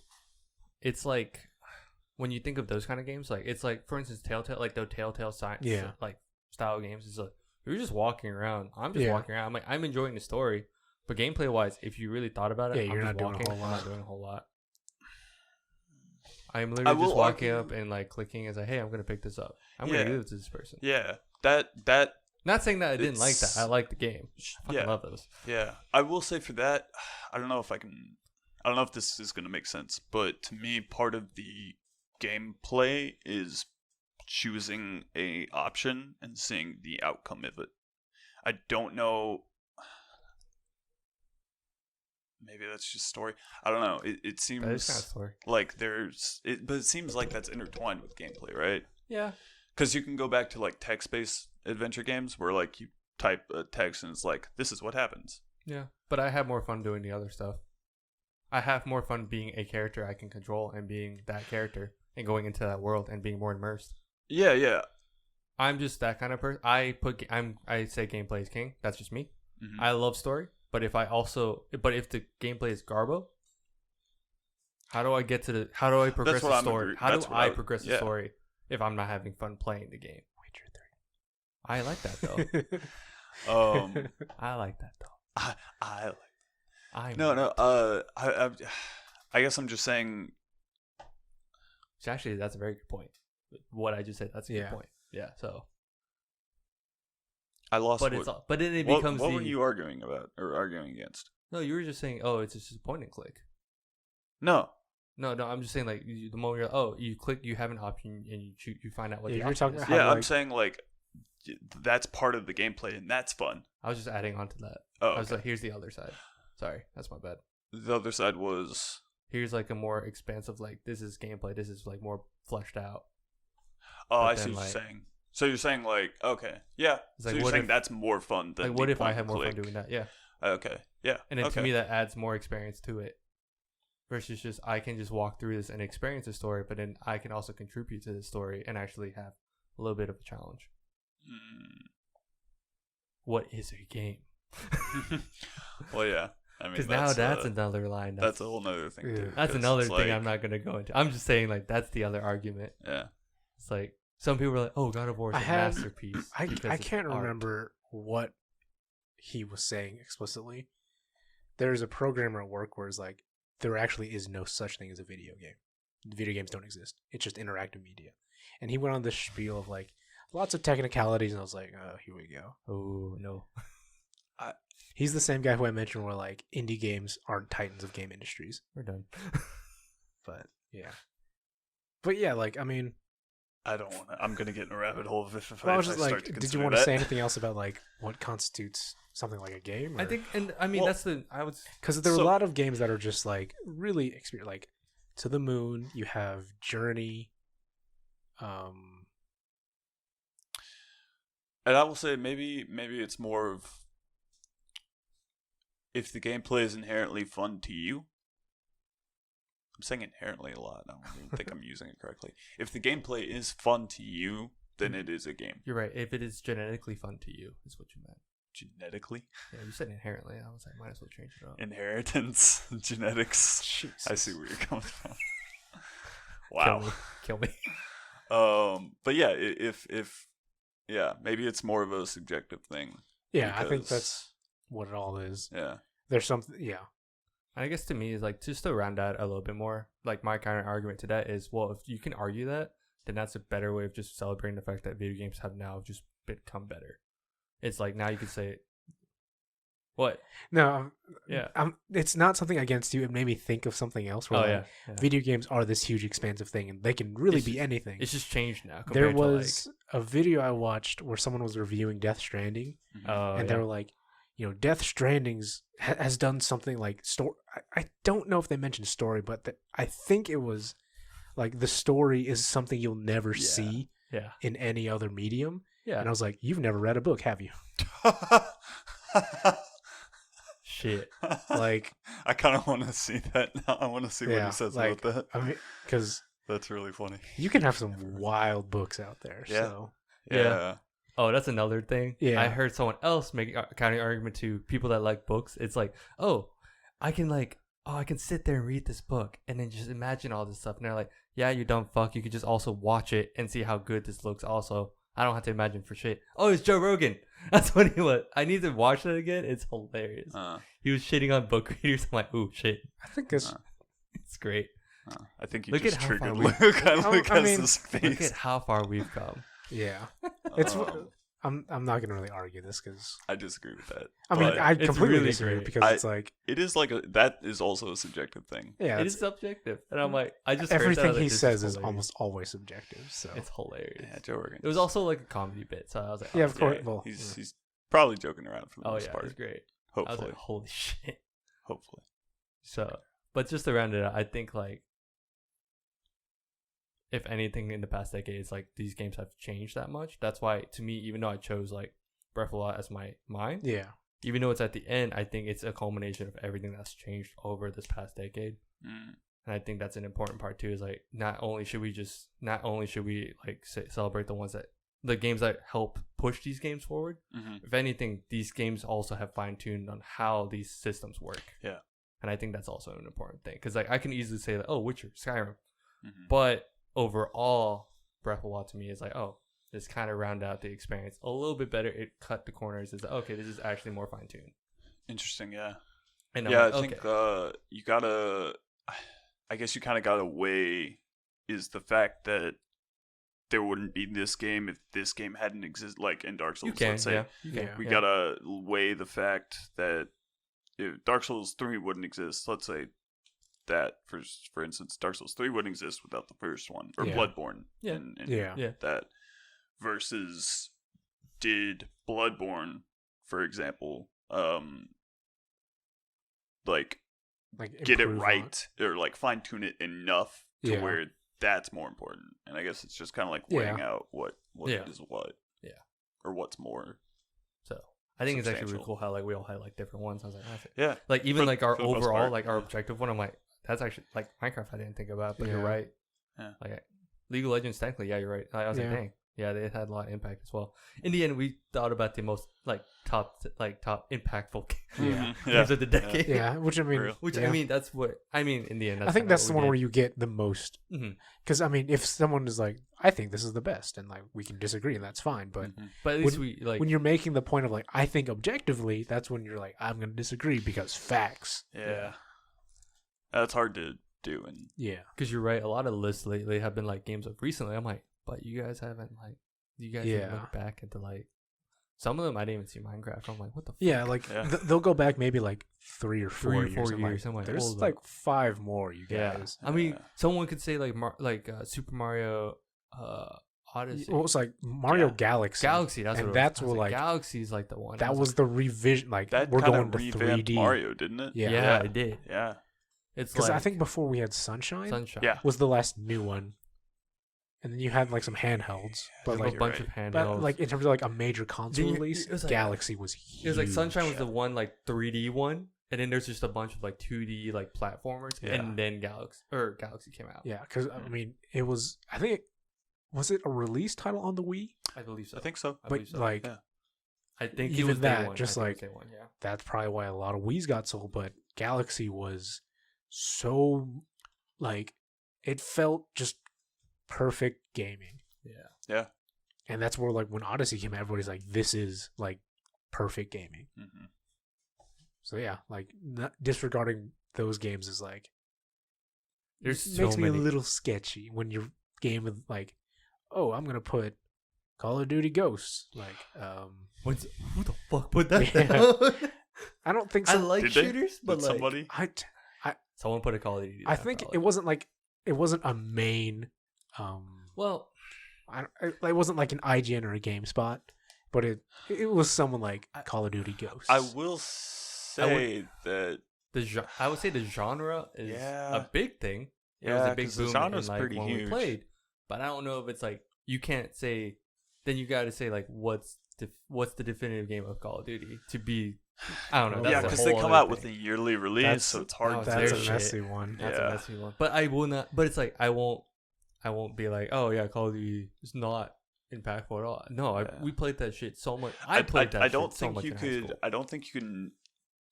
it's like when you think of those kind of games, like it's like for instance Telltale, like the Telltale science, like style games. Is like you're just walking around. I'm just walking around. I'm enjoying the story, but gameplay wise, if you really thought about it, you're I'm not doing walking, a whole lot. I'm not doing a whole lot. I'm literally just walking up and like clicking as like, hey, I'm gonna pick this up. I'm gonna give it to this person. Yeah, that. Not saying that I didn't like that. I like the game. I fucking love those. Yeah, I will say for that, I don't know if this is gonna make sense, but to me, part of the gameplay is choosing a option and seeing the outcome of it. I don't know. Maybe that's just story. I don't know. It seems that is kind of story. Like but it seems like that's intertwined with gameplay, right? Yeah. Because you can go back to like text-based adventure games where like you type a text and it's like, this is what happens. Yeah, but I have more fun doing the other stuff. I have more fun being a character I can control and being that character and going into that world and being more immersed. Yeah. I'm just that kind of person. I say gameplay is king. That's just me. Mm-hmm. I love story. But if the gameplay is garbo, how do I progress the story? How do I progress the story if I'm not having fun playing the game? Witcher 3. I like that though. I like that though. I like. No. I guess I'm just saying. Actually, that's a very good point. What I just said, that's a good point. Yeah. So. I lost. But then it becomes. What were you arguing about or arguing against? No, you were just saying, oh, it's just a point and click. No. I'm just saying, like, the moment you click, you have an option and you find out what the you're option talking is. about I'm saying, like, that's part of the gameplay and that's fun. I was just adding on to that. Oh, okay. I was like, here's the other side. Sorry, that's my bad. The other side was. Here's like a more expansive, like, this is gameplay. This is like more fleshed out. Oh, I see what you're saying. So you're saying, like, okay, yeah. So you're saying that's more fun than like, what if I have more fun doing that? Yeah. Okay, yeah. And then to me, that adds more experience to it. Versus just, I can just walk through this and experience the story, but then I can also contribute to the story and actually have a little bit of a challenge. What is a game? Well, yeah. I mean, because now that's another line. That's a whole nother thing, too. That's another thing I'm not going to go into. I'm just saying, like, that's the other argument. Yeah. It's like, some people are like, oh, God of War is a masterpiece. I can't remember what he was saying explicitly. There's a programmer at work where it's like, there actually is no such thing as a video game. Video games don't exist. It's just interactive media. And he went on this spiel of like lots of technicalities, and I was like, oh, here we go. Oh, no. He's the same guy who I mentioned where like indie games aren't titans of game industries. We're done. But yeah, like, I mean, I don't want to. I'm going to get in a rabbit hole if I was just like, did you want to say anything else about like what constitutes something like a game? Or? I think, and I mean, because there are a lot of games that are just like really like To the Moon. You have Journey. And I will say maybe it's more of if the gameplay is inherently fun to you. I'm saying inherently a lot. I don't even think I'm using it correctly. If the gameplay is fun to you, then it is a game. You're right. If it is genetically fun to you, is what you meant. Genetically? Yeah, you said inherently. I was like, might as well change it up. Inheritance, genetics. Jesus. I see where you're coming from. Wow. Kill me. But yeah, if maybe it's more of a subjective thing. Yeah, I think what it all is. Yeah. There's something, I guess to me is like just to round out a little bit more. Like my kind of argument to that is, well, if you can argue that, then that's a better way of just celebrating the fact that video games have now just become better. It's like now you could say, what? No, Yeah. It's not something against you. It made me think of something else. Where Yeah. video games are this huge, expansive thing, and they can really be anything. It's just changed now. There compared was a video I watched where someone was reviewing Death Stranding, and they were like, Death Stranding's has done something like story. I don't know if they mentioned story, but I think it was like the story is something you'll never see in any other medium. Yeah. And I was like, you've never read a book, have you? Shit. Like, I kind of want to see that now. I want to see what he says about that. I mean, because that's really funny. you can have some wild books out there. Yeah. So Yeah. Oh, that's another thing. Yeah. I heard someone else make a counter argument to people that like books. It's like, I can sit there and read this book and then just imagine all this stuff. And they're like, yeah, you dumb fuck. You could just also watch it and see how good this looks also. I don't have to imagine for shit. Oh, it's Joe Rogan. That's what he was. I need to watch that again. It's hilarious. He was shitting on book readers. I'm like, ooh, shit. I think it's great. I think you Look just at how triggered far Luke. Luke I has mean, this face. Look at how far we've come. yeah. It's I'm not gonna really argue this because I disagree with that. I mean But I it's completely really disagree great. because it's like it is like that is also a subjective thing. yeah, It is subjective. And I'm like, I just heard that, everything I was he like, this says is hilarious. almost always subjective. So It's hilarious. Yeah, Joe Rogan. It was also like a comedy bit, so I was like, yeah, of course. Yeah, Well, he's probably joking around for the oh most yeah, it part. was great. I was Hopefully, like, holy shit. hopefully. So, but just to round it out, I think like, if anything in the past decade, it's like these games have changed that much. That's why, to me, even though I chose like Breath of the Wild as mine, yeah, even though it's at the end, I think it's a culmination of everything that's changed over this past decade. Mm. And I think that's an important part too. Is like not only should we like celebrate the games that help push these games forward. Mm-hmm. If anything, these games also have fine tuned on how these systems work. Yeah, and I think that's also an important thing because like I can easily say that Witcher, Skyrim, mm-hmm. but overall, Breath of the Wild to me is like this kind of round out the experience a little bit better. It cut the corners. It's like, okay, this is actually more fine tuned. Interesting. Yeah. And yeah, like, I think you gotta. I guess you kind of gotta weigh is the fact that there wouldn't be this game if this game hadn't existed. Like in Dark Souls, let's say. We gotta weigh the fact that if Dark Souls 3 wouldn't exist, let's say that for instance, Dark Souls 3 wouldn't exist without the first one or Bloodborne. And that versus did Bloodborne, for example, like get it right or like fine tune it enough to where that's more important. And I guess it's just kind of like weighing out what is what, or what's more. So I think it's actually really cool how like we all had like different ones. I was like, that's it. Yeah, like even like our overall like our objective one. I'm like, that's actually like Minecraft. I didn't think about, but you're right. Yeah, like League of Legends, technically, yeah, you're right. I was like, dang. Yeah, they had a lot of impact as well. In the end, we thought about the most top impactful games of the decade. Yeah, which I mean, that's what I mean. In the end, I think that's the one where you get the most. Because I mean, if someone is like, I think this is the best, and like we can disagree, and that's fine. But at least when you're making the point of like, I think objectively, that's when you're like, I'm going to disagree because facts. Yeah, that's hard to do. And because you're right, a lot of lists lately have been like games of recently. I'm like. But you guys haven't didn't look back into like some of them. I didn't even see Minecraft. I'm like, what the fuck? Yeah, like they'll go back maybe like 3 or 4 years. I'm like, there's like 5 more, you guys. I mean, someone could say like Super Mario Odyssey. Well, it's like Mario Galaxy. That's where like Galaxy is like the one. That was the revision. Like that we're kind going of to 3D. Mario, didn't it? Yeah, it did. Yeah, it's because I think before we had Sunshine. Was the last new one. And then you had like some handhelds, but like a bunch of handhelds. But like in terms of like a major console release, Galaxy was huge. It was like Sunshine was the one like 3D one, and then there's just a bunch of like 2D like platformers, and then Galaxy came out. Yeah, because I mean, it was. I think was it a release title on the Wii? I believe so. I think so. But like, I think even it was that, day one. just like that's probably why a lot of Wiis got sold. But Galaxy was so like it felt just perfect gaming. Yeah. And that's where like when Odyssey came out, everybody's like, this is like perfect gaming. So yeah, like disregarding those games is like There's so makes me many. a little sketchy when your game with like, oh, I'm gonna put Call of Duty Ghosts. Like, Who the fuck put that Yeah. down? I don't think I so. like Did they? shooters, but Did like somebody? someone put a Call of Duty. I down, think probably. it wasn't a main. Well, It wasn't like an IGN or a GameSpot, but it was someone like Call of Duty Ghosts. I will say that I would say the genre is Yeah. a big thing. It was Yeah, a big 'cause the boom genre's in, like, pretty when huge. we played. But I don't know if it's like you can't say. Then you got to say like what's the definitive game of Call of Duty to be. I don't know. That's yeah, a because they whole come other out with a thing. yearly release, That's- so it's hard. oh, to That's their a shit. messy one. That's Yeah. a messy one. But I will not. But it's like I won't be like, oh yeah, Call of Duty is not impactful at all. No, Yeah. we played that shit so much. I played that. I don't shit so think much you in high could. school. I don't think you can.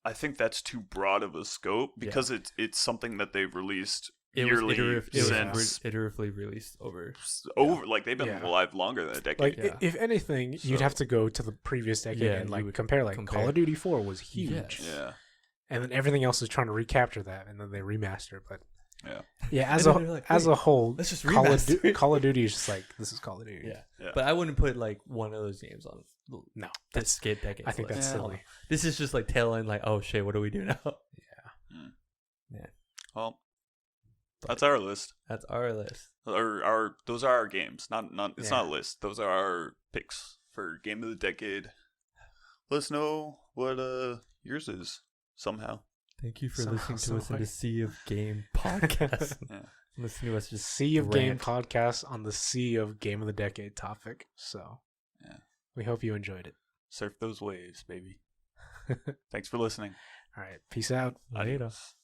I think that's too broad of a scope because it's something that they've released It was yearly since iteratively released over. over. Like they've been Yeah. alive longer than a decade. Like Yeah. if anything, you'd So- have to go to the previous decade Yeah, and you like would compare. Like compare. Call of Duty 4 was huge, Yes. yeah, and then everything else is trying to recapture that, and then they remaster it. But yeah. as And then they're like, as a whole, let's just Call of, remaster it. Call of Duty is just like this is Call of Duty. Yeah. Yeah. But I wouldn't put like one of those games on. No, That's skate decades. I think that's Yeah. silly. This is just like tail end. Like, oh shit, what do we do now? Well, that's our list. That's our list. Our those are our games. Not it's Yeah. not a list. Those are our picks for game of the decade. Let us know what yours is somehow. Thank you for Somehow, listening to some us in way. the Sea of Game podcast. Yeah. Listen to us just Sea of Game rant. podcast on the Sea of Game of the Decade topic. So Yeah. we hope you enjoyed it. Surf those waves, baby. Thanks for listening. All right, peace out. Later. Adios.